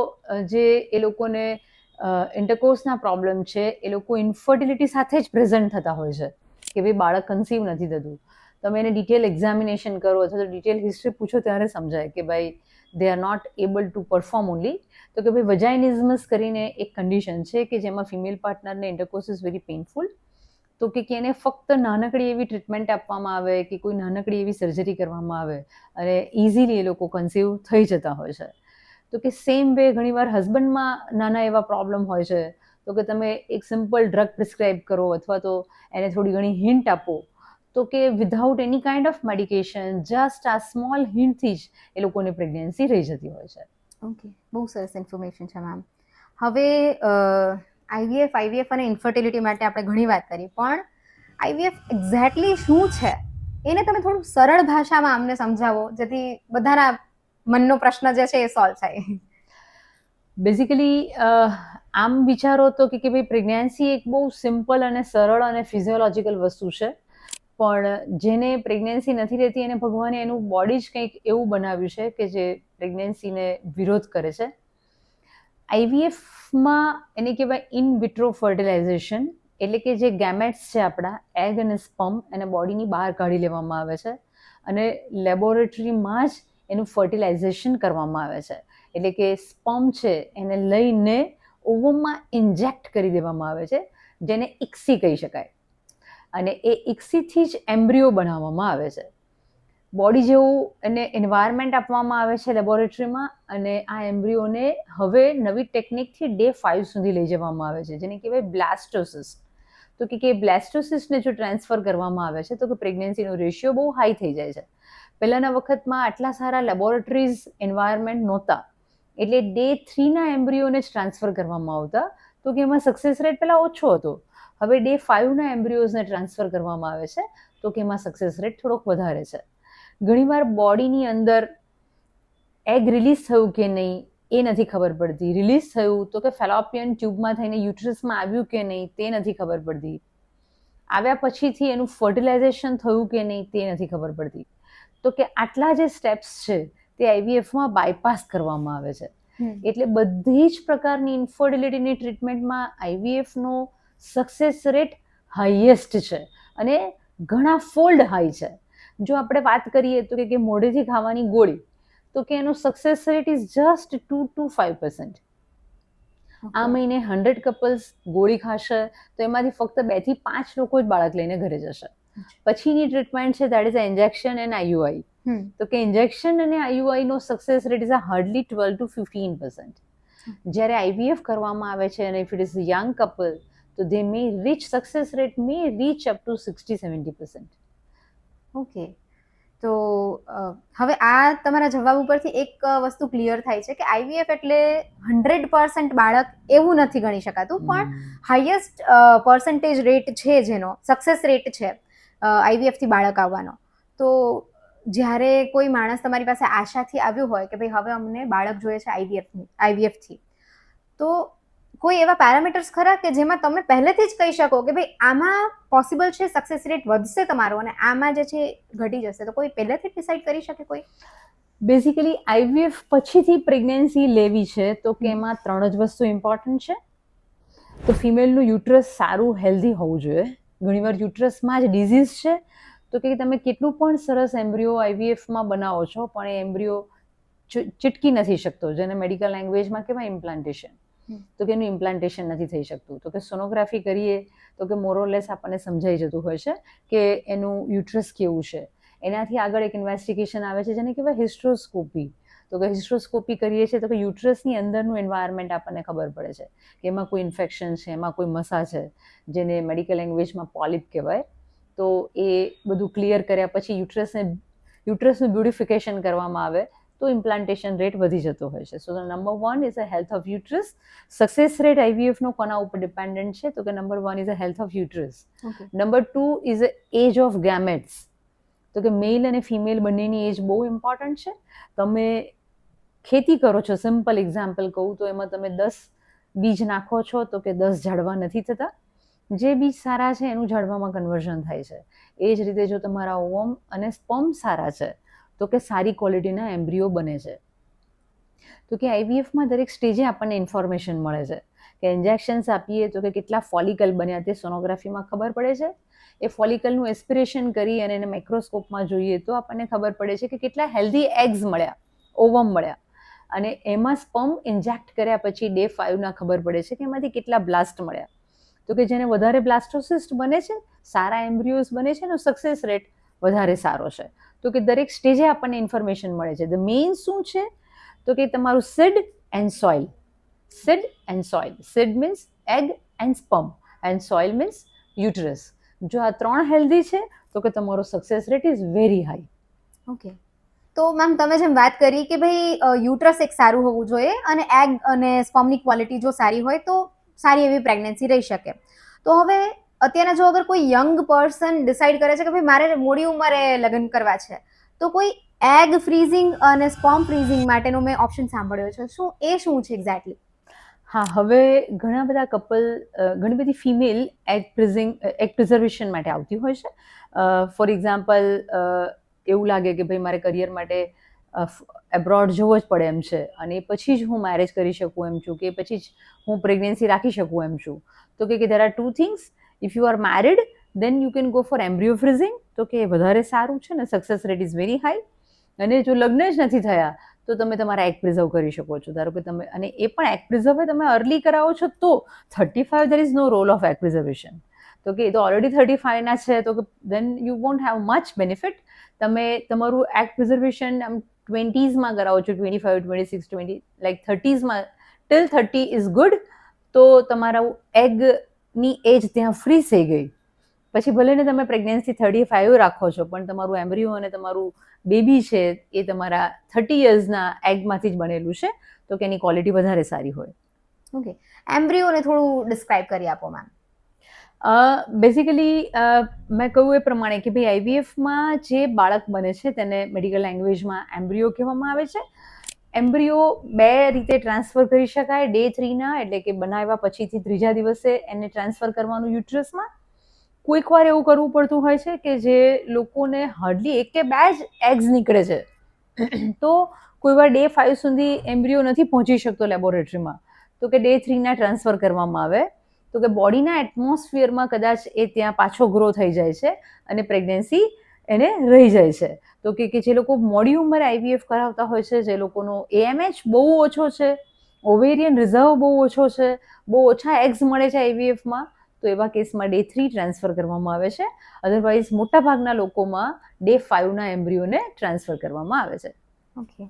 જે એ લોકોને ઇન્ટરકોર્સના પ્રોબ્લેમ છે એ લોકો ઇન્ફર્ટિલિટી સાથે જ પ્રેઝન્ટ થતા હોય છે કે ભાઈ બાળક કન્સીવ નથી થતું. તમે એને ડિટેલ એક્ઝામિનેશન કરો અથવા તો ડિટેલ હિસ્ટ્રી પૂછો ત્યારે સમજાય કે ભાઈ they are not able to perform only. તો કે ભાઈ વજાઇનિઝમસ કરીને એક કન્ડિશન છે કે જેમાં ફિમેલ પાર્ટનરને ઇન્ટરકોર્સ ઇઝ વેરી પેઇનફુલ. તો કે એને ફક્ત નાનકડી એવી ટ્રીટમેન્ટ આપવામાં આવે કે કોઈ નાનકડી એવી સર્જરી કરવામાં આવે અને ઇઝીલી એ લોકો કન્સીવ થઈ જતા હોય છે. તો કે સેમ વે ઘણીવાર હસબન્ડમાં નાના એવા પ્રોબ્લેમ હોય છે તો કે તમે એક સિમ્પલ ડ્રગ પ્રિસ્ક્રાઇબ કરો અથવા તો એને થોડી ઘણી હિન્ટ આપો તો કે without any kind of medication just આ સ્મોલ હિન્ટથી જ એ લોકોની પ્રેગ્નન્સી રહી જતી હોય છે. ઓકે, બહુ સરસ ઇન્ફોર્મેશન છે મેમ. હવે આઈવીએફ અને ઇન્ફર્ટિલિટી માટે આપણે ઘણી વાત કરી, પણ આઈવીએફ એક્ઝેક્ટલી શું છે એને તમે થોડું સરળ ભાષામાં અમને સમજાવો જેથી બધાના મનનો પ્રશ્ન જે છે એ સોલ્વ થાય. બેઝિકલી આમ વિચારો તો કે ભાઈ પ્રેગ્નન્સી એક બહુ સિમ્પલ અને સરળ અને ફિઝિયોલોજિકલ વસ્તુ છે, પણ જેને પ્રેગ્નન્સી નથી રહેતી એને ભગવાને એનું બોડી જ કંઈક એવું બનાવ્યું છે કે જે પ્રેગ્નન્સીને વિરોધ કરે છે. આઈવીએફમાં એને કહેવાય ઇન વિટ્રો ફર્ટિલાઇઝેશન, એટલે કે જે ગેમેટ્સ છે આપણા એગ અને સ્પર્મ એને બોડીની બહાર કાઢી લેવામાં આવે છે અને લેબોરેટરીમાં જ એનું ફર્ટિલાઇઝેશન કરવામાં આવે છે. એટલે કે સ્પર્મ છે એને લઈને ઓવમમાં ઇન્જેક્ટ કરી દેવામાં આવે છે જેને ઇક્સી કહી શકાય અને એ ઇક્સીથી જ એમ્બ્રિયો બનાવવામાં આવે છે. બોડી જેવું એને એન્વાયરમેન્ટ આપવામાં આવે છે લેબોરેટરીમાં, અને આ એમ્બ્રિયોને હવે નવી ટેકનિકથી ડે 5 સુધી લઈ જવામાં આવે છે, જેને કહેવાય બ્લાસ્ટોસિસ. તો કે બ્લાસ્ટોસિસને જો ટ્રાન્સફર કરવામાં આવે છે તો કે પ્રેગ્નન્સીનો રેશિયો બહુ હાઈ થઈ જાય છે. પહેલાંના વખતમાં આટલા સારા લેબોરેટરીઝ એન્વાયરમેન્ટ નહોતા, એટલે ડે 3ના એમ્બ્રિયોને જ ટ્રાન્સફર કરવામાં આવતા, તો કે એમાં સક્સેસ રેટ પહેલાં ઓછો હતો. હવે ડે 5ના એમ્બ્રિયોઝને ટ્રાન્સફર કરવામાં આવે છે, તો કે એમાં સક્સેસ રેટ થોડોક વધારે છે. ઘણીવાર બોડીની અંદર એગ રિલીઝ થયું કે નહીં એ નથી ખબર પડતી. રિલીઝ થયું તો કે ફેલોપિયન ટ્યુબમાં થઈને યુટ્રસમાં આવ્યું કે નહીં તે નથી ખબર પડતી. આવ્યા પછીથી એનું ફર્ટિલાઇઝેશન થયું કે નહીં તે નથી ખબર પડતી. તો કે આટલા જે સ્ટેપ્સ છે તે આઈવીએફમાં બાયપાસ કરવામાં આવે છે. એટલે બધી જ પ્રકારની ઇન્ફર્ટિલિટીની ટ્રીટમેન્ટમાં આઈવીએફનો સક્સેસ રેટ હાઈએસ્ટ છે, અને ઘણા ફોલ્ડ હાઈ છે. જો આપણે વાત કરીએ તો કે મોઢેથી ખાવાની ગોળી, તો કે એનું success rate is just 2 to 5%. આ મહિને 100 કપલ્સ ગોળી ખાશે તો એમાંથી ફક્ત 2 થી 5 લોકો જ બાળક લઈને ઘરે જશે. પછીની ટ્રીટમેન્ટ છે that is injection and IUI. તો કે ઇન્જેક્શન અને આઈયુઆઈ નો success rate is hardly 12 to 15%. જ્યારે આઈવીએફ કરવામાં આવે છે અને if it is young couple તો they may reach success rate may reach up to 60-70%. Okay, તો હવે આ તમારા જવાબ ઉપરથી એક વસ્તુ ક્લિયર થાય છે કે આઈવીએફ એટલે 100% બાળક એવું નથી ગણી શકાતું, પણ હાઈએસ્ટ પર્સન્ટેજ રેટ છે જેનો સક્સેસ રેટ છે આઈવીએફથી બાળક આવવાનો. તો જ્યારે કોઈ માણસ તમારી પાસે આશાથી આવ્યું હોય કે ભાઈ હવે અમને બાળક જોઈએ છે આઈવીએફથી, તો કોઈ એવા પેરામીટર્સ ખરા કે જેમાં તમે પહેલેથી જ કહી શકો કે ભાઈ આમાં પોસિબલ છે સક્સેસ રેટ વધશે તમારો અને આમાં જે છે ઘટી જશે, તો કોઈ પહેલેથી ડિસાઇડ કરી શકે કોઈ? બેઝિકલી આઈવીએફ પછીથી પ્રેગ્નન્સી લેવી છે તો કે એમાં 3 જ વસ્તુ ઇમ્પોર્ટન્ટ છે. તો ફિમેલનું યુટ્રસ સારું હેલ્ધી હોવું જોઈએ. ઘણીવાર યુટ્રસમાં જ ડિઝીઝ છે, તો કે તમે કેટલું પણ સરસ એમ્બ્રિયો આઈવીએફમાં બનાવો છો પણ એ એમ્બ્રિયો ચીટકી નથી શકતો, જેને મેડિકલ લેંગ્વેજમાં કહેવાય ઇમ્પ્લાન્ટેશન. તો કે એનું ઇમ્પ્લાન્ટેશન નથી થઈ શકતું. તો કે સોનોગ્રાફી કરીએ તો કે મોરોલેસ આપણને સમજાઈ જતું હોય છે કે એનું યુટ્રસ કેવું છે. એનાથી આગળ એક ઇન્વેસ્ટિગેશન આવે છે જેને કહેવાય હિસ્ટ્રોસ્કોપી. તો કે હિસ્ટ્રોસ્કોપી કરીએ છીએ તો કે યુટ્રસની અંદરનું એન્વાયરમેન્ટ આપણને ખબર પડે છે કે એમાં કોઈ ઇન્ફેક્શન છે, એમાં કોઈ મસા છે, જેને મેડિકલ લેંગ્વેજમાં પોલિપ કહેવાય. તો એ બધું ક્લિયર કર્યા પછી યુટ્રસનું બ્યુટિફિકેશન કરવામાં આવે તો ઇમ્પ્લાન્ટેશન રેટ વધી જતો હોય છે. So number 1 is a health of uterus. Success rate આઈવીએફનો કોના ઉપર ડિપેન્ડન્ટ છે? તો કે number 1 is a health of uterus. Number 2 is age of gametes. તો કે મેલ અને ફિમેલ બંનેની એજ બહુ ઇમ્પોર્ટન્ટ છે. તમે ખેતી કરો છો, સિમ્પલ એક્ઝામ્પલ કહું તો એમાં તમે 10 બીજ નાખો છો તો કે 10 ઝાડવા નથી થતા. જે બીજ સારા છે એનું ઝાડવામાં કન્વર્ઝન થાય છે. એ જ રીતે જો તમારા ઓવમ અને સ્પર્મ સારા છે તો કે સારી ક્વોલિટીના એમ્બ્રિયો બને છે. તો કે આઈવીએફમાં દરેક સ્ટેજે આપણને ઇન્ફોર્મેશન મળે છે કે ઇન્જેક્શન્સ આપીએ તો કે કેટલા ફોલિકલ બન્યા તે સોનોગ્રાફીમાં ખબર પડે છે. એ ફોલિકલનું એસ્પિરેશન કરી અને એને માઇક્રોસ્કોપમાં જોઈએ તો આપણને ખબર પડે છે કે કેટલા હેલ્ધી એગ્સ મળ્યા, ઓવમ મળ્યા. અને એમાં સ્પર્મ ઇન્જેક્ટ કર્યા પછી ડે 5ના ખબર પડે છે કે એમાંથી કેટલા બ્લાસ્ટ મળ્યા. તો કે જેને વધારે બ્લાસ્ટોસિસ્ટ બને છે, સારા એમ્બ્રિયોઝ બને છે, એનો સક્સેસ રેટ વધારે સારો છે. તો કે દરેક સ્ટેજે આપણને ઇન્ફોર્મેશન મળે છે. ધ મેઇન શું છે? તો કે તમારું seed and soil. Seed and soil. Seed means egg and sperm and soil means uterus. જો આ 3 હેલ્ધી છે તો કે તમારો success rate is very high. Okay, તો મેમ તમે જેમ વાત કરી કે ભાઈ યુટ્રસ એક સારું હોવું જોઈએ અને એગ અને સ્પર્મની ક્વોલિટી જો સારી હોય તો સારી એવી પ્રેગ્નન્સી રહી શકે. તો હવે અત્યારના જો અગર કોઈ યંગ પર્સન ડિસાઇડ કરે છે કે ભાઈ મારે મોડી ઉંમરે લગ્ન કરવા છે, તો કોઈ એગ ફ્રીઝિંગ અને સ્પર્મ ફ્રીઝિંગ માટેનો મેં ઓપ્શન સાંભળ્યો છે, શું છે એક્ઝેક્ટલી? હા, હવે ઘણા બધા કપલ, ઘણી બધી ફિમેલ એગ પ્રિઝર્વેશન માટે આવતી હોય છે. ફોર એક્ઝામ્પલ, એવું લાગે કે ભાઈ મારે કરિયર માટે એબ્રોડ જવો જ પડે એમ છે અને પછી જ હું મેરેજ કરી શકું એમ છું, કે પછી જ હું પ્રેગ્નન્સી રાખી શકું એમ છું. તો કે there are 2 things. If you are married, then you can go for embryo freezing. તો કે વધારે સારું છે ને success rate is very high. અને જો લગ્ન જ નથી થયા તો તમે તમારા એગ પ્રિઝર્વ કરી શકો છો. ધારો કે તમે, અને એ પણ એગ પ્રિઝર્વ તમે અર્લી કરાવો છો તો 35 there is no role of egg preservation. તો કે એ તો ઓલરેડી 35 છે, તો કે then you won't have much benefit. તમે તમારું એગ પ્રિઝર્વેશન આમ 20s કરાવો છો, 25, 26, 20, like 30s till 30 is good. તો તમારું એગની એજ ત્યાં ફ્રીઝ થઈ ગઈ. પછી ભલે ને તમે પ્રેગ્નન્સી 35 રાખો છો, પણ તમારું એમ્બ્રિયો અને તમારું બેબી છે એ તમારા 30 યર્સના એગમાંથી જ બનેલું છે, તો કે એની ક્વોલિટી વધારે સારી હોય. ઓકે, એમ્બ્રિયોને થોડું ડિસ્ક્રાઇબ કરી આપો મેમ. બેઝિકલી મેં કહ્યું એ પ્રમાણે કે ભાઈ આઈવીએફમાં જે બાળક બને છે તેને મેડિકલ લેંગ્વેજમાં એમ્બ્રિયો કહેવામાં આવે છે. એમ્બ્રિયો 2 રીતે ટ્રાન્સફર કરી શકાય. ડે 3ના, એટલે કે બનાવ્યા પછીથી 3જા દિવસે એને ટ્રાન્સફર કરવાનું યુટ્રસમાં. કોઈક વાર એવું કરવું પડતું હોય છે કે જે લોકોને હાર્ડલી 1 કે 2 જ એગ્સ નીકળે છે, તો કોઈ વાર ડે 5 સુધી એમ્બ્રિયો નથી પહોંચી શકતો લેબોરેટરીમાં, તો કે ડે 3ના ટ્રાન્સફર કરવામાં આવે. તો કે બોડીના એટમોસ્ફિયરમાં કદાચ એ ત્યાં પાછો ગ્રો થઈ જાય છે અને પ્રેગ્નન્સી એને રહી જાય છે. તો કે જે લોકો મોડી ઉંમરે આઈવીએફ કરાવતા હોય છે, જે લોકોનો એએમએચ બહુ ઓછો છે, ઓવેરિયન રિઝર્વ બહુ ઓછો છે, બહુ ઓછા એગ્સ મળે છે આઈવીએફમાં, તો એવા કેસમાં ડે 3 ટ્રાન્સફર કરવામાં આવે છે. અધરવાઇઝ મોટાભાગના લોકોમાં ડે 5ના એમ્બ્રિયોને ટ્રાન્સફર કરવામાં આવે છે. ઓકે,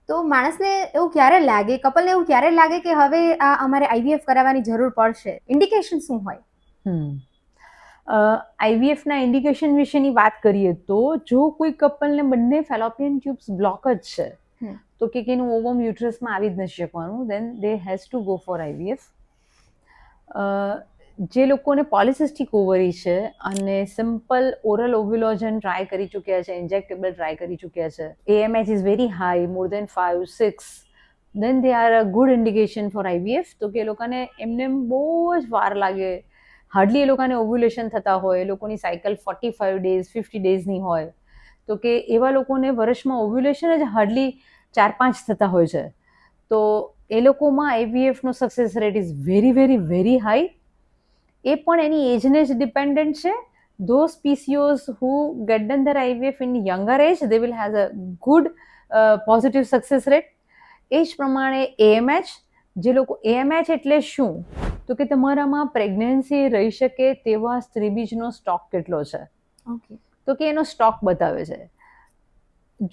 તો માણસને એવું ક્યારે લાગે, કપલને એવું ક્યારે લાગે કે હવે આ અમારે આઈવીએફ કરાવવાની જરૂર પડશે? ઇન્ડિકેશન શું હોય? આઈવીએફના ઇન્ડિકેશન વિશેની વાત કરીએ તો જો કોઈ કપલને બંને ફેલોપિયન ટ્યુબ્સ બ્લોક જ છે, તો કે એનું ઓવમ યુટ્રસમાં આવી જ નથી શકવાનું, then they has to go for IVF. જે લોકોને પોલિસિસ્ટિક ઓવરી છે અને સિમ્પલ ઓરલ ઓવ્યુલોજન ટ્રાય કરી ચૂક્યા છે, ઇન્જેક્ટેબલ ટ્રાય કરી ચૂક્યા છે, AMH is very high, more than 5, 6, then they are a good indication for IVF. તો કે એ લોકોને એમને બહુ જ વાર લાગે, હાર્ડલી એ લોકોને ઓવ્યુલેશન થતા હોય, એ લોકોની સાયકલ 45 ડેઝ 50 ડેઝની હોય, તો કે એવા લોકોને વર્ષમાં ઓવ્યુલેશન જ હાર્ડલી 4-5 થતા હોય છે. તો એ લોકોમાં આઈવીએફનો success rate is very very very high. એ પણ એની એજને જ ડિપેન્ડન્ટ છે. Those PCOS who get done their IVF in younger age, they will has a good positive success rate. એ જ પ્રમાણે એએમએચ, જે લોકો એએમએચ એટલે શું, તો કે તમારામાં પ્રેગ્નન્સી રહી શકે તેવા સ્ત્રીબીજનો સ્ટોક કેટલો છે. ઓકે, તો કે એનો સ્ટોક બતાવે છે.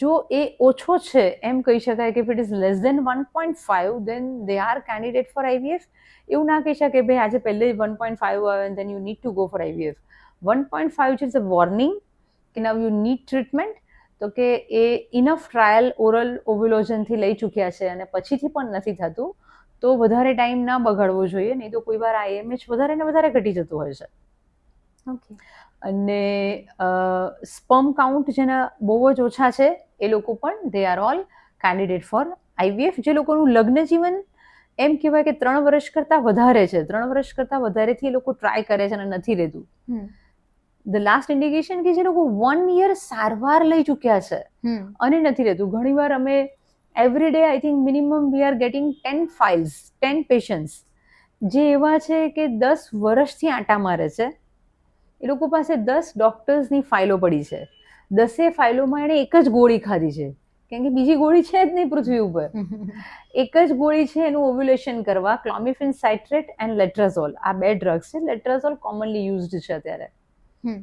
જો એ ઓછો છે, એમ કહી શકાય કે if it is less than 1.5, then they are candidate for IVF. એવું ના કહી શકે ભાઈ આજે પહેલે 1.5 આવે then you need to go for IVF. 1.5 is a warning કે નાઉ યુ નીડ ટ્રીટમેન્ટ. તો કે એ ઇનફ ટ્રાયલ ઓરલ ઓવ્યુલોજનથી લઈ ચૂક્યા છે અને પછીથી પણ નથી થતું, તો વધારે ટાઈમ ના બગાડવો જોઈએ, નહીં તો કોઈ વાર આઈએમએચ વધારે ને વધારે ઘટી જતું હોય છે. ઓકે, અને સ્પર્મ કાઉન્ટ જેના બહુ જ ઓછા છે એ લોકો પણ they are all candidate for IVF. જે લોકોનું લગ્ન જીવન એમ કહેવાય કે 3 વર્ષ કરતાં વધારે છે, 3 વર્ષ કરતાં વધારેથી એ લોકો ટ્રાય કરે છે અને નથી રહેતું. ધ લાસ્ટ ઇન્ડિકેશન કે જે લોકો 1 year સારવાર લઈ ચૂક્યા છે અને નથી રહેતું. ઘણીવાર અમે every day I think minimum we are getting 10 files, 10 patients જે એવા છે કે 10 વર્ષથી આંટા મારે છે. એ લોકો પાસે 10 ડોક્ટર્સની ફાઇલો પડી છે. 10 ફાઇલોમાં એણે એક જ ગોળી ખાધી છે, કેમ કે બીજી ગોળી છે જ નહીં પૃથ્વી ઉપર. એક જ ગોળી છે એનું ઓવ્યુલેશન કરવા, ક્લોમિફેન સાઇટ્રેટ એન્ડ લેટ્રાઝોલ. આ 2 ડ્રગ્સ છે. લેટ્રાઝોલ કોમનલી યુઝડ છે અત્યારે.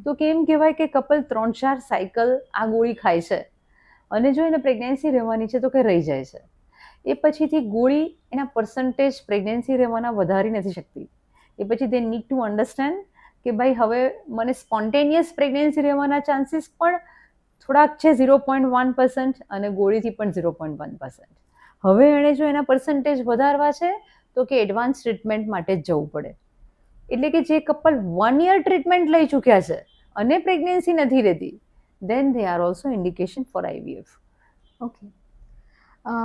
તો કેમ કહેવાય કે કપલ 3-4 સાયકલ આ ગોળી ખાય છે અને જો એને પ્રેગ્નન્સી રહેવાની છે તો કે રહી જાય છે. એ પછીથી ગોળી એના પર્સન્ટેજ પ્રેગ્નન્સી રહેવાના વધારી નથી શકતી. એ પછી દે નીડ ટુ અન્ડરસ્ટેન્ડ કે ભાઈ હવે મને સ્પોન્ટેનિયસ પ્રેગ્નન્સી રહેવાના ચાન્સીસ પણ થોડાક છે 0.1% અને ગોળીથી પણ 0.1%. હવે એણે જો એના પર્સન્ટેજ વધારવા છે તો કે એડવાન્સ ટ્રીટમેન્ટ માટે જ જવું પડે. એટલે કે જે કપલ 1 year ટ્રીટમેન્ટ લઈ ચૂક્યા છે અને પ્રેગ્નન્સી નથી રહેતી, then they are also indication for IVF. Okay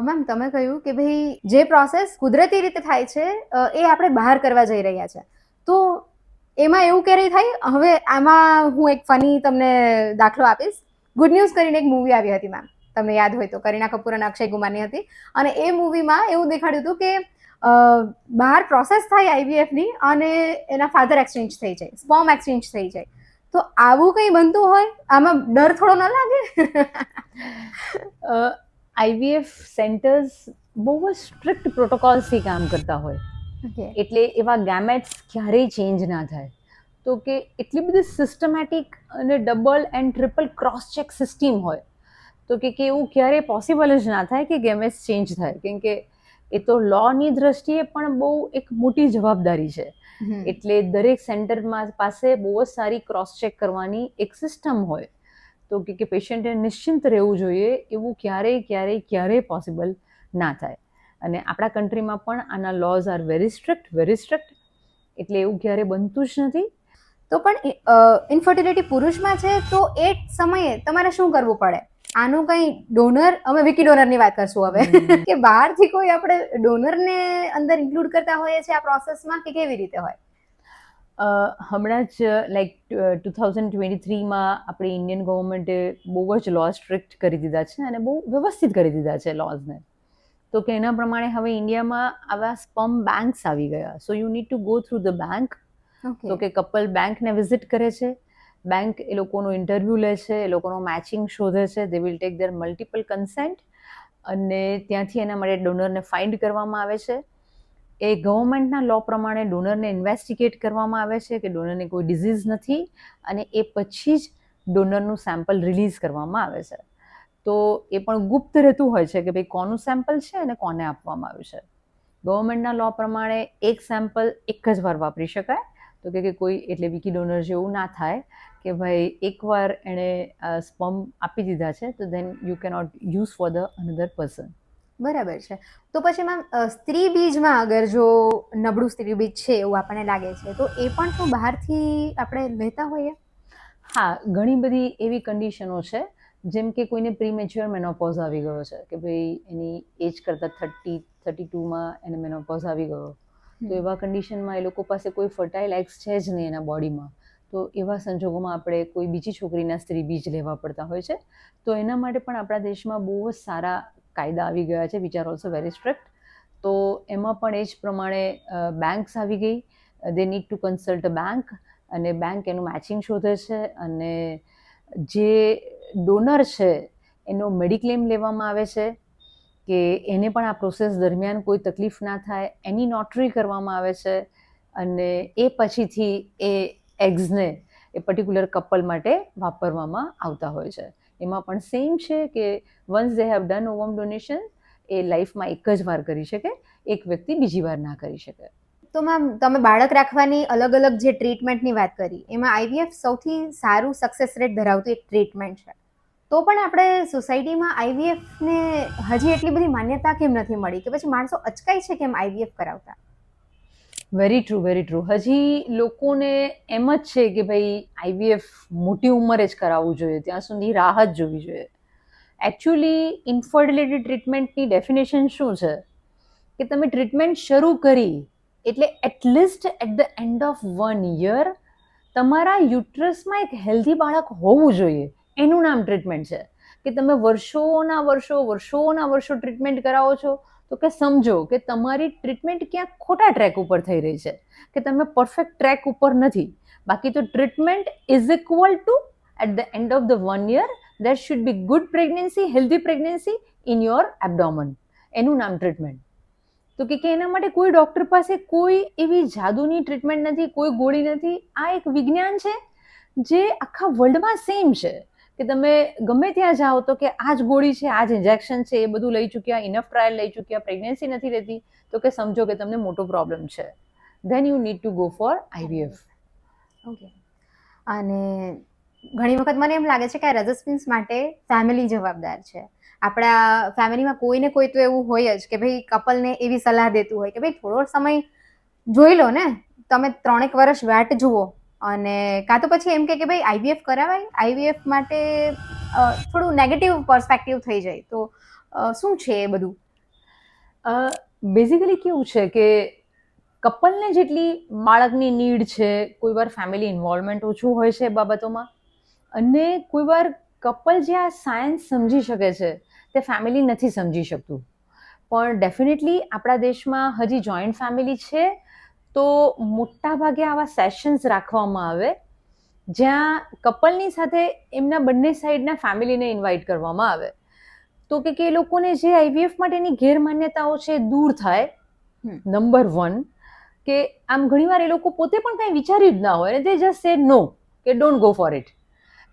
ma'am, તમે કહ્યું કે ભાઈ જે પ્રોસેસ કુદરતી રીતે થાય છે એ આપણે બહાર કરવા જઈ રહ્યા છે, તો એમાં એવું ક્યારેય થાય? હવે આમાં હું એક ફની તમને દાખલો આપીશ. ગુડ ન્યૂઝ કરીને એક મૂવી આવી હતી મેમ, તમને યાદ હોય તો, કરીના કપૂર અને અક્ષય કુમારની હતી. અને એ મૂવીમાં એવું દેખાડ્યું હતું કે બહાર પ્રોસેસ થાય આઈવીએફની અને એના ફાધર એક્સચેન્જ થઈ જાય, સ્પર્મ એક્સચેન્જ થઈ જાય. તો આવું કંઈ બનતું હોય, આમાં ડર થોડો ન લાગે? આઈવીએફ સેન્ટર્સ બહુ જ સ્ટ્રિક્ટ પ્રોટોકોલ્સથી કામ કરતા હોય, એટલે એવા ગેમેટ્સ ક્યારેય ચેન્જ ના થાય. તો કે એટલી બધી સિસ્ટમેટિક અને double and triple cross check system હોય તો કે એવું ક્યારેય પોસિબલ જ ના થાય કે ગેમેટ્સ ચેન્જ થાય, કેમ કે એ તો લોની દ્રષ્ટિએ પણ બહુ એક મોટી જવાબદારી છે. એટલે દરેક સેન્ટરમાં પાસે બહુ જ સારી ક્રોસ ચેક કરવાની એક સિસ્ટમ હોય તો કે પેશન્ટે નિશ્ચિંત રહેવું જોઈએ, એવું ક્યારેય પોસિબલ ના થાય. અને આપણા કન્ટ્રીમાં પણ આના લોઝ આર વેરી સ્ટ્રિક્ટ, એટલે એવું ક્યારેય બનતું જ નથી. તો પણ ઇન્ફર્ટિલિટી પુરુષમાં છે તો એ સમયે તમારે શું કરવું પડે? આનું કઈ ડોનર, અમે વિકી ડોનરની વાત કરશું હવે કે બહારથી કોઈ આપણે ડોનરને અંદર ઇન્ક્લુડ કરતા હોઈએ છીએ આ પ્રોસેસમાં કે કેવી રીતે હોય? હમણાં જ લાઈક 2023માં આપણી ઇન્ડિયન ગવર્મેન્ટે બહુ જ લો સ્ટ્રિક્ટ કરી દીધા છે અને બહુ વ્યવસ્થિત કરી દીધા છે લોઝને. તો કે એના પ્રમાણે હવે ઇન્ડિયામાં આવા સ્પર્મ બેંક્સ આવી ગયા. So you need to go through the bank. તો કે કપલ બેંકને વિઝિટ કરે છે, બેંક એ લોકોનો ઇન્ટરવ્યૂ લે છે, એ લોકોનો મેચિંગ શોધે છે, they will take there multiple consent અને ત્યાંથી એના માટે ડોનરને ફાઇન્ડ કરવામાં આવે છે. એ ગવર્મેન્ટના લો પ્રમાણે ડોનરને ઇન્વેસ્ટિગેટ કરવામાં આવે છે કે ડોનરને કોઈ ડિઝીઝ નથી અને એ પછી જ ડોનરનું સેમ્પલ રિલીઝ કરવામાં આવે છે. તો એ પણ ગુપ્ત રહેતું હોય છે કે ભાઈ કોનું સેમ્પલ છે અને કોને આપવામાં આવ્યું છે. ગવર્મેન્ટના લો પ્રમાણે એક સેમ્પલ એક જ વાર વાપરી શકાય, તો કે કોઈ એટલે વિકી ડોનર જેવું ના થાય કે ભાઈ એકવાર એણે સ્પર્મ આપી દીધા છે તો then you cannot use for the another person. બરાબર છે. તો પછી મેમ સ્ત્રી બીજમાં અગર જો નબળું સ્ત્રી બીજ છે એવું આપણને લાગે છે તો એ પણ શું બહારથી આપણે લેતા હોઈએ? હા, ઘણી બધી એવી કન્ડિશનો છે, જેમ કે કોઈને પ્રીમેચ્યોર મેનોપોઝ આવી ગયો છે કે ભાઈ એની એજ કરતાં 32માં એને મેનોપોઝ આવી ગયો, તો એવા કન્ડિશનમાં એ લોકો પાસે કોઈ ફર્ટાઇલ એગ્સ છે જ નહીં એના બોડીમાં, તો એવા સંજોગોમાં આપણે કોઈ બીજી છોકરીના સ્ત્રી બીજ લેવા પડતા હોય છે. તો એના માટે પણ આપણા દેશમાં બહુ જ સારા કાયદા આવી ગયા છે, which are also very strict. તો એમાં પણ એ જ પ્રમાણે બેંક્સ આવી ગઈ, they need to consult a bank અને બેંક એનું મેચિંગ શોધે છે અને જે ડોનર છે એનો મેડિક્લેમ લેવામાં આવે છે કે એને પણ આ પ્રોસેસ દરમિયાન કોઈ તકલીફ ના થાય, એની નોટરી કરવામાં આવે છે અને એ પછીથી એ એગ્સને એ પર્ટિક્યુલર કપલ માટે વાપરવામાં આવતા હોય છે. એમાં પણ સેમ છે કે once they have done ovum donation એ લાઈફમાં એક જ વાર કરી શકે, એક વ્યક્તિ બીજી વાર ના કરી શકે. તો મેમ તમે બાળક રાખવાની અલગ અલગ જે ટ્રીટમેન્ટની વાત કરી એમાં આઈવીએફ સૌથી સારું સક્સેસ રેટ ધરાવતું એક ટ્રીટમેન્ટ છે, તો પણ આપણે સોસાયટીમાં આઈવીએફને હજી એટલી બધી માન્યતા કેમ નથી મળી કે પછી માણસો અચકાય છે કેમ આઈવીએફ કરાવતા? Very true. હજી લોકોને એમ જ છે કે ભાઈ આઈવીએફ મોટી ઉંમરે જ કરાવવું જોઈએ, ત્યાં સુધી રાહ જ જોવી જોઈએ. એકચ્યુઅલી ઇન્ફર્ટિલિટી ટ્રીટમેન્ટની ડેફિનેશન શું છે કે તમે ટ્રીટમેન્ટ શરૂ કરી એટલે at least at the end of 1 year તમારા યુટ્રસમાં એક હેલ્ધી બાળક હોવું જોઈએ, એનું નામ ટ્રીટમેન્ટ છે. કે તમે વર્ષોના વર્ષો ટ્રીટમેન્ટ કરાવો છો તો કે સમજો કે તમારી ટ્રીટમેન્ટ ક્યાંક ખોટા ટ્રેક ઉપર થઈ રહી છે, કે તમે પરફેક્ટ ટ્રેક ઉપર નથી. બાકી તો treatment is equal to at the end of the 1 year there should be good pregnancy, healthy pregnancy in your abdomen. એનું નામ ટ્રીટમેન્ટ. તો કે એના માટે કોઈ ડૉક્ટર પાસે કોઈ એવી જાદુની ટ્રીટમેન્ટ નથી, કોઈ ગોળી નથી. આ એક વિજ્ઞાન છે જે આખા વર્લ્ડમાં સેમ છે કે તમે ગમે ત્યાં જાઓ તો કે આ જ ગોળી છે, આ જ ઇન્જેક્શન છે, એ બધું લઈ ચૂક્યા, ઇનફ ટ્રાયલ લઈ ચૂક્યા, પ્રેગ્નન્સી નથી રહેતી, તો કે સમજો કે તમને મોટો પ્રોબ્લેમ છે, then you need to go for IVF. Okay. અને ઘણી વખત મને એમ લાગે છે કે આ રેઝિસ્ટન્સ માટે ફેમિલી જવાબદાર છે. આપણા ફેમિલીમાં કોઈને કોઈ તો એવું હોય જ કે ભાઈ કપલને એવી સલાહ દેતું હોય કે ભાઈ થોડો સમય જોઈ લો ને, તમે 3 વર્ષ વાટ જુઓ અને કાં તો પછી એમ કે ભાઈ આઈવીએફ કરાવાય, આઈવીએફ માટે થોડું નેગેટિવ પર્સપેક્ટિવ થઈ જાય. તો શું છે એ બધું? બેઝિકલી કેવું છે કે કપલને જેટલી બાળકની નીડ છે, કોઈ વાર ફેમિલી ઇન્વોલ્વમેન્ટ ઓછું હોય છે એ બાબતોમાં, અને કોઈ વાર કપલ જે આ સાયન્સ સમજી શકે છે તે ફેમિલી નથી સમજી શકતું. પણ ડેફિનેટલી આપણા દેશમાં હજી જોઈન્ટ ફેમિલી છે તો મોટા ભાગે આવા સેશન્સ રાખવામાં આવે જ્યાં કપલની સાથે એમના બંને સાઈડના ફેમિલીને ઇન્વાઇટ કરવામાં આવે, તો કે એ લોકોને જે આઈવીએફ માટેની ગેરમાન્યતાઓ છે દૂર થાય, નંબર 1. કે આમ ઘણીવાર એ લોકો પોતે પણ કંઈ વિચાર્યું જ ના હોય અને તે જસ્ટ સે નો, કે ડોન્ટ ગો ફોર ઇટ.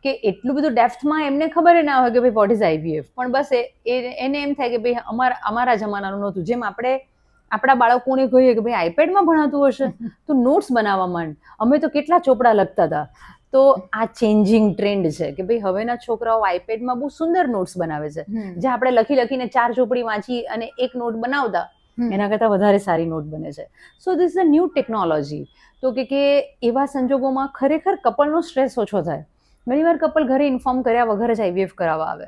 કે એટલું બધું ડેપ્થમાં એમને ખબર ના હોય કે ભાઈ વોટ ઇઝ IVF, પણ બસ એને એમ થાય કે ભાઈ અમારા જમાનાનું નહોતું. જેમ આપણે આપણા બાળકોને કહીએ કે ભાઈ આઈપેડમાં ભણાતું હશે, તું નોટ્સ બનાવવા માંડ, અમે તો કેટલા ચોપડા લખતા હતા. તો આ ચેન્જિંગ ટ્રેન્ડ છે કે ભાઈ હવેના છોકરાઓ આઈપેડમાં બહુ સુંદર નોટ્સ બનાવે છે, જે આપણે લખીને 4 ચોપડી વાંચી અને એક નોટ બનાવતા એના કરતાં વધારે સારી નોટ બને છે. So this is a new technology. તો કે એવા સંજોગોમાં ખરેખર કપલનો સ્ટ્રેસ ઓછો થાય. ઘણીવાર કપલ ઘરે ઇન્ફોર્મ કર્યા વગર જ IVF કરાવવા આવે.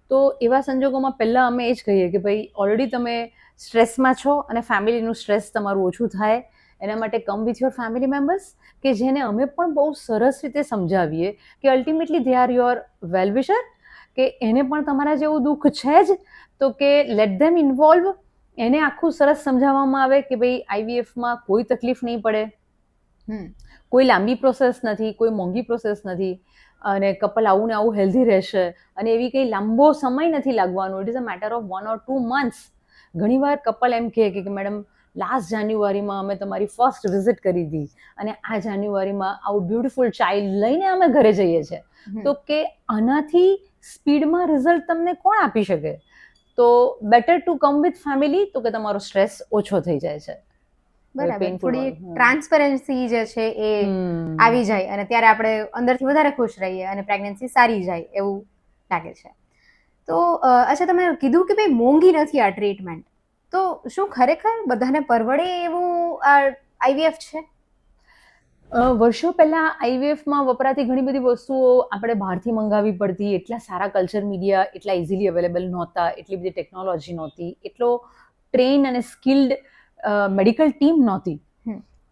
તો એવા સંજોગોમાં પહેલાં અમે એ જ કહીએ કે ભાઈ ઓલરેડી તમે સ્ટ્રેસમાં છો અને ફેમિલીનું સ્ટ્રેસ તમારું ઓછું થાય એના માટે come with your family members, કે જેને અમે પણ બહુ સરસ રીતે સમજાવીએ કે ultimately they are your well wisher, કે એને પણ તમારા જેવું દુઃખ છે જ, તો કે લેટ ધેમ ઇન્વોલ્વ. એને આખું સરસ સમજાવવામાં આવે કે ભાઈ IVFમાં કોઈ તકલીફ નહીં પડે, કોઈ લાંબી પ્રોસેસ નથી, કોઈ મોંઘી પ્રોસેસ નથી, અને કપલ આવું ને આવું હેલ્ધી રહેશે અને એવી કંઈ લાંબો સમય નથી લાગવાનો. It is a matter of 1 or 2 months. ઘણીવાર કપલ એમ કહે કે મેડમ લાસ્ટ જાન્યુઆરીમાં અમે તમારી ફર્સ્ટ વિઝિટ કરી હતી અને આ જાન્યુઆરીમાં આવું બ્યુટિફુલ ચાઇલ્ડ લઈને અમે ઘરે જઈએ છીએ. તો કે આનાથી સ્પીડમાં રિઝલ્ટ તમને કોણ આપી શકે? તો better to come with family, તો કે તમારો સ્ટ્રેસ ઓછો થઈ જાય છે. બરાબર, થોડી ટ્રાન્સપરન્સી જે છે એ આવી જાય અને ત્યારે આપણે અંદરથી વધારે ખુશ રહીએ અને પ્રેગ્નન્સી સારી જાય એવું લાગે છે. તો અચ્છા, તમે કીધું કે ભાઈ મોંઘી નથી આ ટ્રીટમેન્ટ, તો શું ખરેખર બધાને પરવડે એવું આ IVF છે? વર્ષો પહેલાં IVFમાં વપરાતી ઘણી બધી વસ્તુઓ આપણે બહારથી મંગાવવી પડતી. એટલા સારા કલ્ચર મીડિયા એટલા ઇઝીલી અવેલેબલ નહોતા, એટલી બધી ટેકનોલોજી નહોતી, એટલો ટ્રેન અને સ્કિલ્ડ મેડિકલ ટીમ નહોતી.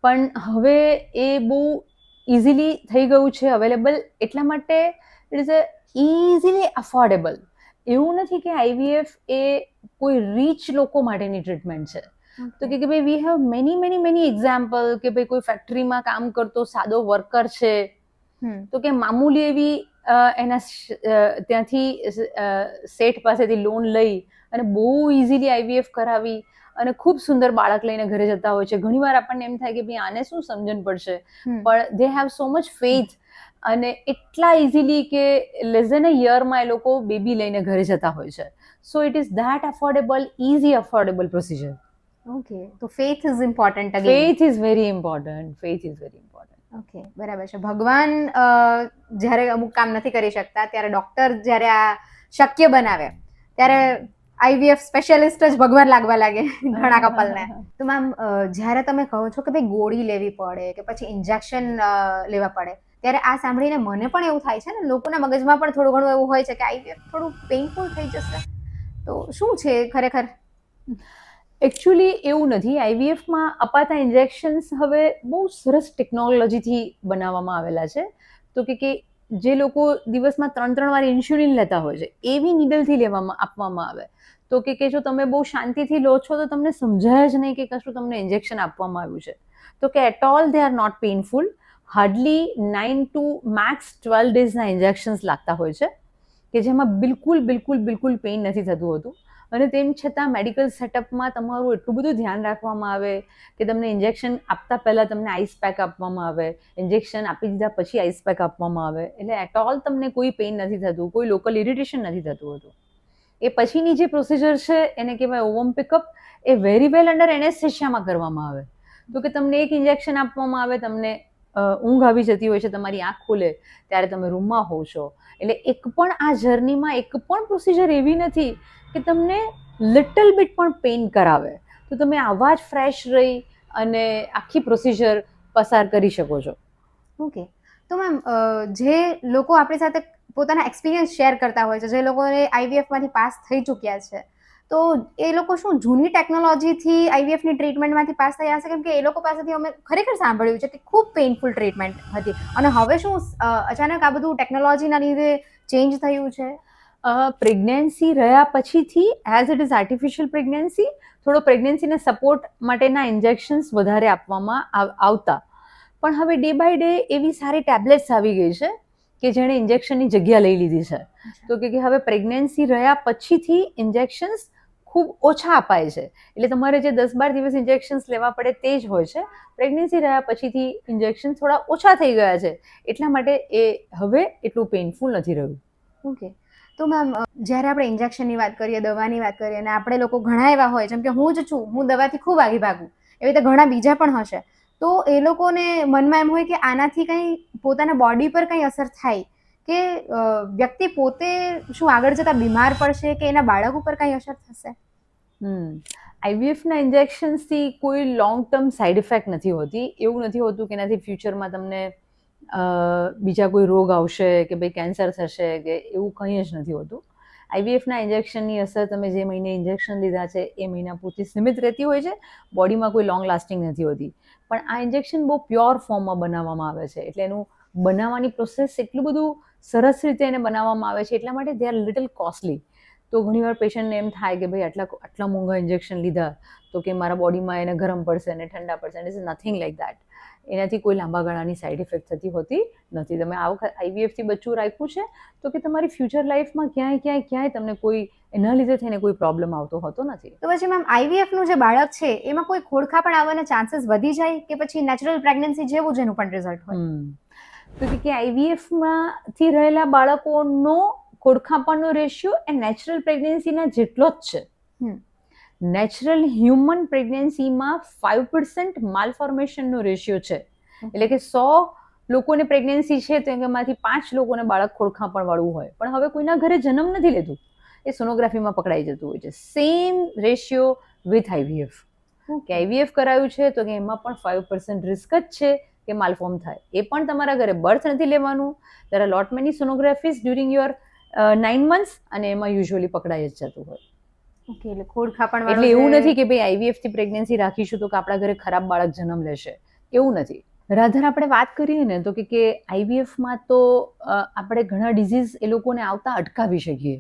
પણ હવે એ બહુ ઇઝીલી થઈ ગયું છે અવેલેબલ, એટલા માટે it is a easily affordable. એવું નથી કે IVF એ કોઈ રીચ લોકો માટેની ટ્રીટમેન્ટ છે. તો કે ભાઈ વી હેવ મેની એક્ઝામ્પલ, કે ભાઈ કોઈ ફેક્ટરીમાં કામ કરતો સાદો વર્કર છે, તો કે મામૂલી એવી એના ત્યાંથી શેઠ પાસેથી લોન લઈ અને બહુ ઇઝીલી IVF કરાવી અને ખૂબ સુંદર બાળક લઈને ઘરે જતા હોય છે. ઘણીવાર આપણને એમ થાય કે ભાઈ આને શું સમજણ પડશે, પણ they have so much faith અને એટલા ઇઝીલી કે લેસ ધેન અ યરમાં એ લોકો બેબી લઈને ઘરે જતા હોય છે. So it is that affordable, easy affordable procedure. Okay, તો faith is important again. Faith is very important. Faith is very important. Okay, બરાબર છે. ભગવાન જ્યારે અમુક કામ નથી કરી શકતા ત્યારે ડોક્ટર જ્યારે આ શક્ય બનાવે ત્યારે IVF સ્પેશિયાલિસ્ટ જ ભગવાન લાગવા લાગે ઘણા કપલને. તો મેમ, જ્યારે તમે કહો છો કે ભાઈ ગોળી લેવી પડે કે પછી ઇન્જેક્શન લેવા પડે, ત્યારે આ સાંભળીને મને પણ એવું થાય છે ને, લોકોના મગજમાં પણ થોડું ઘણું એવું હોય છે કે IVF થોડું પેઇનફુલ થઈ જશે. તો શું છે ખરેખર? એકચ્યુઅલી એવું નથી. IVFમાં અપાતા ઇન્જેક્શન્સ હવે બહુ સરસ ટેકનોલોજીથી બનાવવામાં આવેલા છે. તો કે જે લોકો દિવસમાં 3 વાર ઇન્સ્યુલિન લેતા હોય છે એવી નીડલથી આપવામાં આવે. તો કે જો તમે બહુ શાંતિથી લો છો તો તમને સમજાય જ નહીં કે કશું તમને ઇન્જેક્શન આપવામાં આવ્યું છે. તો કે at all they are not painful. Hardly 9 to max 12 ડેઝના ઇન્જેક્શન્સ લાગતા હોય છે, કે જેમાં બિલકુલ પેઇન નથી થતું હોતું. અને તેમ છતાં મેડિકલ સેટઅપમાં તમારું એટલું બધું ધ્યાન રાખવામાં આવે કે તમને ઇન્જેક્શન આપતા પહેલાં તમને આઈસ પેક આપવામાં આવે, ઇન્જેક્શન આપી દીધા પછી આઈસ પેક આપવામાં આવે, એટલે એટ ઓલ તમને કોઈ પેઇન નથી થતું, કોઈ લોકલ ઇરિટેશન નથી થતું હતું. એ પછીની જે પ્રોસિજર છે એને કહેવાય ઓવમ પિકઅપ, એ વેરી વેલ અંડર એનેસ્થેશિયામાં કરવામાં આવે. તો કે તમને એક ઇન્જેક્શન આપવામાં આવે, તમને ઊંઘ આવી જતી હોય છે, તમારી આંખ ખુલે ત્યારે તમે રૂમમાં હોવ છો. એટલે એક પણ આ જર્નીમાં એક પણ પ્રોસિજર એવી નથી કે તમને લિટલ બીટ પણ પેઇન કરાવે. તો તમે આવા જ ફ્રેશ રહી અને આખી પ્રોસિજર પસાર કરી શકો છો. ઓકે, તો મેમ, જે લોકો આપણી સાથે પોતાના એક્સપિરિયન્સ શેર કરતા હોય છે, જે લોકોને IVFમાંથી પાસ થઈ ચૂક્યા છે, તો એ લોકો શું જૂની ટેકનોલોજીથી IVFની ટ્રીટમેન્ટમાંથી પાસ થયા હશે? કેમ કે એ લોકો પાસેથી અમે ખરેખર સાંભળ્યું છે કે ખૂબ પેઇનફુલ ટ્રીટમેન્ટ હતી, અને હવે શું અચાનક આ બધું ટેકનોલોજીના લીધે ચેન્જ થયું છે? પ્રેગ્નન્સી રહ્યા પછીથી as it is artificial pregnancy, થોડો પ્રેગ્નન્સીને સપોર્ટ માટેના ઇન્જેક્શન્સ વધારે આપવામાં આવતા. પણ હવે ડે બાય ડે એવી સારી ટેબ્લેટ્સ આવી ગઈ છે કે જેણે ઇન્જેક્શનની જગ્યા લઈ લીધી છે. તો કે હવે પ્રેગ્નન્સી રહ્યા પછીથી ઇન્જેક્શન્સ ખૂબ ઓછા અપાય છે. એટલે તમારે જે 10-12 દિવસ ઇન્જેક્શન્સ લેવા પડે તે જ હોય છે. પ્રેગ્નન્સી રહ્યા પછીથી ઇન્જેક્શન થોડા ઓછા થઈ ગયા છે, એટલા માટે એ હવે એટલું પેઇનફુલ નથી રહ્યું. ઓકે. તો મેમ જ્યારે આપણે ઇન્જેક્શનની વાત કરીએ, દવાની વાત કરીએ, અને આપણે લોકો ઘણા એવા હોય, જેમ કે હું જ છું, હું દવાથી ખૂબ આગી ભાગું, એવી રીતે ઘણા બીજા પણ હશે, તો એ લોકોને મનમાં એમ હોય કે આનાથી કંઈ પોતાના બોડી પર કંઈ અસર થાય કે વ્યક્તિ પોતે શું આગળ જતાં બીમાર પડશે કે એના બાળક ઉપર કંઈ અસર થશે? આઈવીએફના ઇન્જેક્શન્સથી કોઈ લોંગ ટર્મ સાઇડ ઇફેક્ટ નથી હોતી. એવું નથી હોતું કે એનાથી ફ્યુચરમાં તમને બીજા કોઈ રોગ આવશે કે ભાઈ કેન્સર થશે કે એવું કંઈ જ નથી હોતું. આઈવીએફના ઇન્જેક્શનની અસર તમે જે મહિને ઇન્જેક્શન લીધા છે એ મહિના પૂરતી સીમિત રહેતી હોય છે, બોડીમાં કોઈ લોંગ લાસ્ટિંગ નથી હોતી. પણ આ ઇન્જેક્શન બહુ પ્યોર ફોર્મમાં બનાવવામાં આવે છે, એટલે એનું બનાવવાની પ્રોસેસ એટલું બધું સરસ રીતે એને બનાવવામાં આવે છે, એટલા માટે દે આર લિટલ કોસ્ટલી. તો ઘણીવાર પેશન્ટને એમ થાય કે ભાઈ આટલા મોંઘા ઇન્જેક્શન લીધા તો કે મારા બોડીમાં એને ગરમ પડશે અને ઠંડા પડશે. It is nothing like that. એનાથી કોઈ લાંબા ગાળાની સાઇડ ઇફેક્ટ થતી હોતી નથી. તમે આ વખત આઈવીએફથી બચ્ચું રાખ્યું છે તો કે તમારી ફ્યુચર લાઈફમાં ક્યાંય તમને કોઈ એના લીધે થઈને કોઈ પ્રોબ્લેમ આવતો હોતો નથી. તો પછી મેમ આઈવીએફનું જે બાળક છે એમાં કોઈ ખોડખા પણ આવવાના ચાન્સીસ વધી જાય કે પછી નેચરલ પ્રેગ્નન્સી જેવું જ એનું પણ રિઝલ્ટ હોય? તો કે આઈવીએફમાંથી રહેલા બાળકોનો ખોડખાપણનો રેશિયો એ નેચરલ પ્રેગ્નન્સીના જેટલો જ છે. નેચરલ હ્યુમન પ્રેગ્નન્સીમાં 5% માલફોર્મેશનનો રેશિયો છે. એટલે કે 100 લોકોને પ્રેગ્નન્સી છે તો એમાંથી 5 લોકોને બાળક ખોડખાપણવાળું હોય, પણ હવે કોઈના ઘરે જન્મ નથી લેતું, એ સોનોગ્રાફીમાં પકડાઈ જતું હોય છે. Same ratio with IVF. કે આઈવીએફ કરાયું છે તો કે એમાં પણ 5% રિસ્ક જ છે કે માલફોર્મ થાય. એ પણ તમારા ઘરે બર્થ નથી લેવાનું. There are lot many sonographies during your 9 months અને એમાં યુઝ્યુઅલી પકડાઈ જ જતું હોય. ઓકે, એટલે ખોડખાપણ એટલે એવું નથી કે ભાઈ આઈવીએફથી પ્રેગ્નન્સી રાખીશું તો કે આપણા ઘરે ખરાબ બાળક જન્મ લેશે, એવું નથી. રાધર આપણે વાત કરીએ ને તો કે આઈવીએફમાં તો આપણે ઘણા ડિઝીઝ એ લોકોને આવતા અટકાવી શકીએ.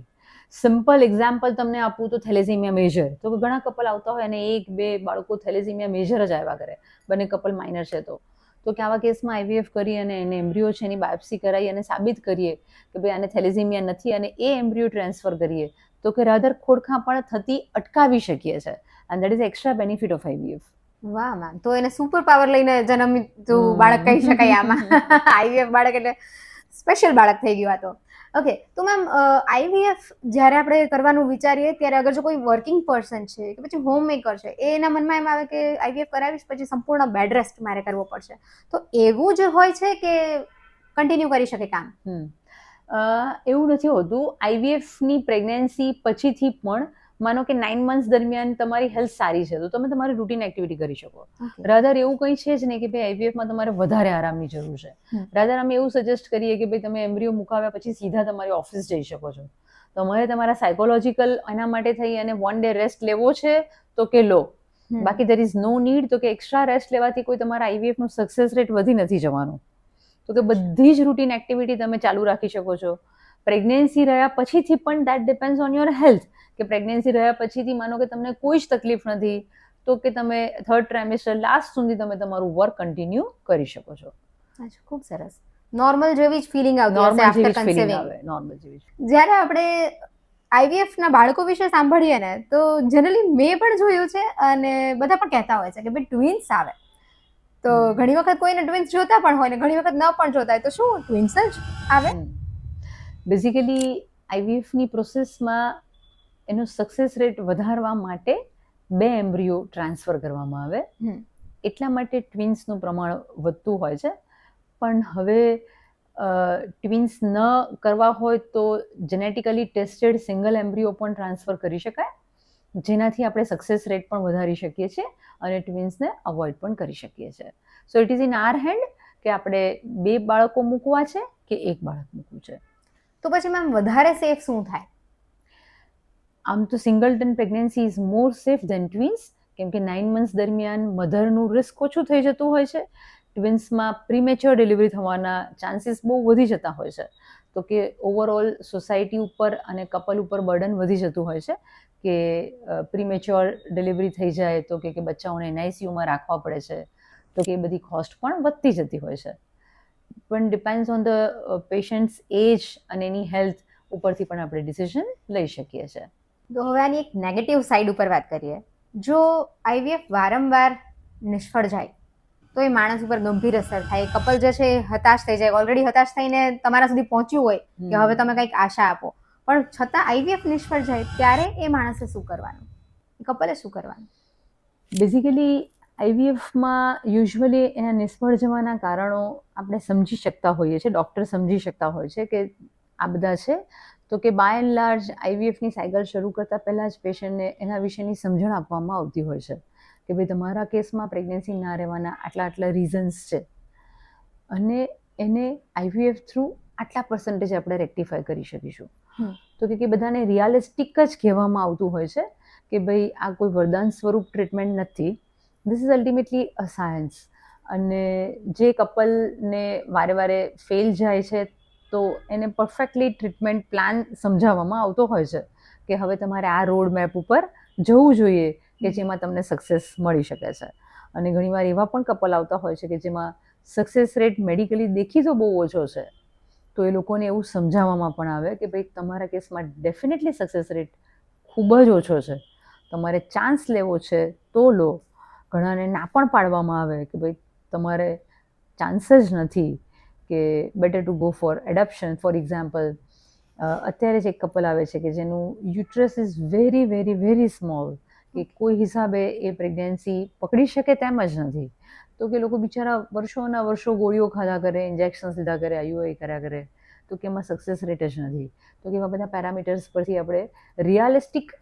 સિમ્પલ એક્ઝામ્પલ તમને આપું તો થેલેસીમિયા મેજર. તો ઘણા કપલ આવતા હોય અને 1-2 બાળકો થેલેસીમિયા મેજર જ આવ્યા કરે, બંને કપલ માઇનર છે તો કે આવા કેસમાં આઈવીએફ કરી અને એને એમ્બ્રિયો છે એની બાયોપ્સી કરાવી અને સાબિત કરીએ કે ભાઈ આને થેલેસીમિયા નથી અને એ એમ્બ્રિયો ટ્રાન્સફર કરીએ તો કે રાધર ખોડખાપણ થતી અટકાવી શકીએ છીએ. And that is extra benefit of IVF. વાહ મેમ, તો એને સુપર પાવર લઈને જન્મતું બાળક કહી શકાય આમાં. આઈવીએફ બાળક એટલે સ્પેશિયલ બાળક થઈ ગયું આ તો. ઓકે, તો મેમ આઈવીએફ જ્યારે આપણે કરવાનું વિચારીએ ત્યારે અગર જો કોઈ વર્કિંગ પર્સન છે કે પછી હોમ મેકર છે, એના મનમાં એમ આવે કે આઈવીએફ કરાવીશ પછી સંપૂર્ણ બેડ રેસ્ટ મારે કરવો પડશે, તો એવું જ હોય છે કે કન્ટિન્યુ કરી શકે કામ? એવું નથી હોતું. આઈવીએફની પ્રેગ્નન્સી પછીથી પણ માનો કે 9 months દરમિયાન તમારી હેલ્થ સારી છે તો તમે તમારી રૂટીન એક્ટિવિટી કરી શકો. રાધર એવું કંઈ છે જ નહીં કે ભાઈ આઈવીએફમાં તમારે વધારે આરામની જરૂર છે. રાધર અમે એવું સજેસ્ટ કરીએ કે ભાઈ તમે એમ્બ્રિયો મુકાવ્યા પછી સીધા તમારી ઓફિસ જઈ શકો છો. તમારે તમારા સાયકોલોજીકલ એના માટે થઈ અને 1 day રેસ્ટ લેવો છે તો કે લો, બાકી દેર ઇઝ નો નીડ. તો કે એક્સ્ટ્રા રેસ્ટ લેવાથી કોઈ તમારા આઈવીએફનું સક્સેસ રેટ વધી નથી જવાનું. તો કે બધી જ રૂટીન એક્ટિવિટી તમે ચાલુ રાખી શકો છો. પ્રેગ્નન્સી રહ્યા પછીથી પણ that depends on your health. કે પ્રેગ્નન્સી રહ્યા પછીથી માનો કે તમને કોઈ જ તકલીફ નથી તો કે તમે 3rd trimester લાસ્ટ સુધી તમે તમારું વર્ક કન્ટિન્યુ કરી શકો છો. અચ્છા, ખૂબ સરસ. નોર્મલ જેવી જ ફિલિંગ આવતી હશે આફ્ટર કન્સીવિંગ. નોર્મલ જેવી જ. જ્યારે આપણે આઈવીએફના બાળકો વિશે સાંભળીએ ને તો જનરલી મેં પણ જોયું છે અને બધા પણ કહેતા હોય છે કે ભાઈ ટ્વિન્સ આવે તો ઘણી વખત કોઈને ટ્વિન્સ જોતા પણ હોય ને ઘણી વખત ન પણ જોતા હોય, તો શું ટ્વિન્સ જ આવે? બેઝિકલી આઈવીએફની પ્રોસેસમાં એનો સક્સેસ રેટ વધારવા માટે 2 એમ્બ્રિયો ટ્રાન્સફર કરવામાં આવે, એટલા માટે ટ્વિન્સનું પ્રમાણ વધતું હોય છે. પણ હવે ટ્વિન્સ ન કરવા હોય તો જેનેટિકલી ટેસ્ટેડ સિંગલ એમ્બ્રિયો પણ ટ્રાન્સફર કરી શકાય, જેનાથી આપણે સક્સેસ રેટ પણ વધારી શકીએ છીએ અને ટ્વિન્સને અવોઇડ પણ કરી શકીએ છીએ. સો it is in our hand કે આપણે 2 બાળકો મૂકવા છે કે 1 બાળક મૂકવું છે. તો પછી મેમ વધારે સેફ શું થાય? આમ તો singleton pregnancy is more safe than twins, કેમ કે 9 months દરમિયાન મધરનું રિસ્ક ઓછું થઈ જતું હોય છે. ટ્વિન્સમાં પ્રીમેચ્યોર ડિલિવરી થવાના ચાન્સીસ બહુ વધી જતા હોય છે. તો કે ઓવરઓલ સોસાયટી ઉપર અને કપલ ઉપર બર્ડન વધી જતું હોય છે કે પ્રીમેચ્યોર ડિલિવરી થઈ જાય તો કે બચ્ચાઓને એનઆઈસીયુમાં રાખવા પડે છે, તો કે એ બધી કોસ્ટ પણ વધતી જતી હોય છે. પણ ડિપેન્ડ્સ ઓન ધ પેશન્ટ્સ એજ અને એની હેલ્થ ઉપરથી પણ આપણે ડિસિઝન લઈ શકીએ છીએ. તો હવે આની એક નેગેટિવ સાઈડ ઉપર વાત કરીએ. જો આઈવીએફ વારંવાર નિષ્ફળ જાય તો એ માણસ ઉપર ગંભીર અસર થાય. કપલ જે છે એ હતાશ થઈ જાય, ઓલરેડી હતાશ થઈને તમારા સુધી પહોંચ્યું હોય કે હવે તમે કંઈક આશા આપો, પણ છતાં આઈવીએફ નિષ્ફળ જાય ત્યારે એ માણસે શું કરવાનું, કપલે શું કરવાનું? બેઝિકલી આઈવીએફમાં યુઝ્યુઅલી એના નિષ્ફળ જવાના કારણો આપણે સમજી શકતા હોઈએ છીએ, ડૉક્ટર સમજી શકતા હોય છે કે આ બધા છે. તો કે બાય એન્ડ લાર્જ આઈવીએફની સાયકલ શરૂ કરતાં પહેલાં જ પેશન્ટને એના વિશેની સમજણ આપવામાં આવતી હોય છે કે ભાઈ તમારા કેસમાં પ્રેગ્નન્સી ના રહેવાના આટલા રીઝન્સ છે અને એને આઈવીએફ થ્રુ આટલા પર્સન્ટેજ આપણે રેક્ટિફાય કરી શકીશું. તો કે બધાને રિયાલિસ્ટિક જ કહેવામાં આવતું હોય છે કે ભાઈ આ કોઈ વરદાન સ્વરૂપ ટ્રીટમેન્ટ નથી, this is ultimately a science. અને જે કપલને વારે વારે ફેલ જાય છે તો એને પરફેક્ટલી ટ્રીટમેન્ટ પ્લાન સમજાવવામાં આવતો હોય છે કે હવે તમારે આ રોડ મેપ ઉપર જવું જોઈએ કે જેમાં તમને સક્સેસ મળી શકે છે. અને ઘણીવાર એવા પણ કપલ આવતા હોય છે કે જેમાં સક્સેસ રેટ મેડિકલી દેખી તો બહુ ઓછો છે, તો એ લોકોને એવું સમજાવવામાં પણ આવે કે ભાઈ તમારા કેસમાં ડેફિનેટલી સક્સેસ રેટ ખૂબ જ ઓછો છે, તમારે ચાન્સ લેવો છે તો લો. ઘણાને ના પણ પાડવામાં આવે કે ભાઈ તમારે ચાન્સ જ નથી, કે better to go for adoption. For example, અત્યારે જ એક કપલ આવે છે કે જેનું uterus is very very very small, કે કોઈ હિસાબે એ પ્રેગ્નન્સી પકડી શકે તેમ જ નથી. તો કે લોકો બિચારા વર્ષોના વર્ષો ગોળીઓ ખાધા કરે, ઇન્જેક્શન્સ લીધા કરે, આઈયુઆઈ કર્યા કરે, તો કે એમાં સક્સેસ રેટ જ નથી. તો કે એવા બધા પેરામીટર્સ પરથી આપણે રિયાલિસ્ટિક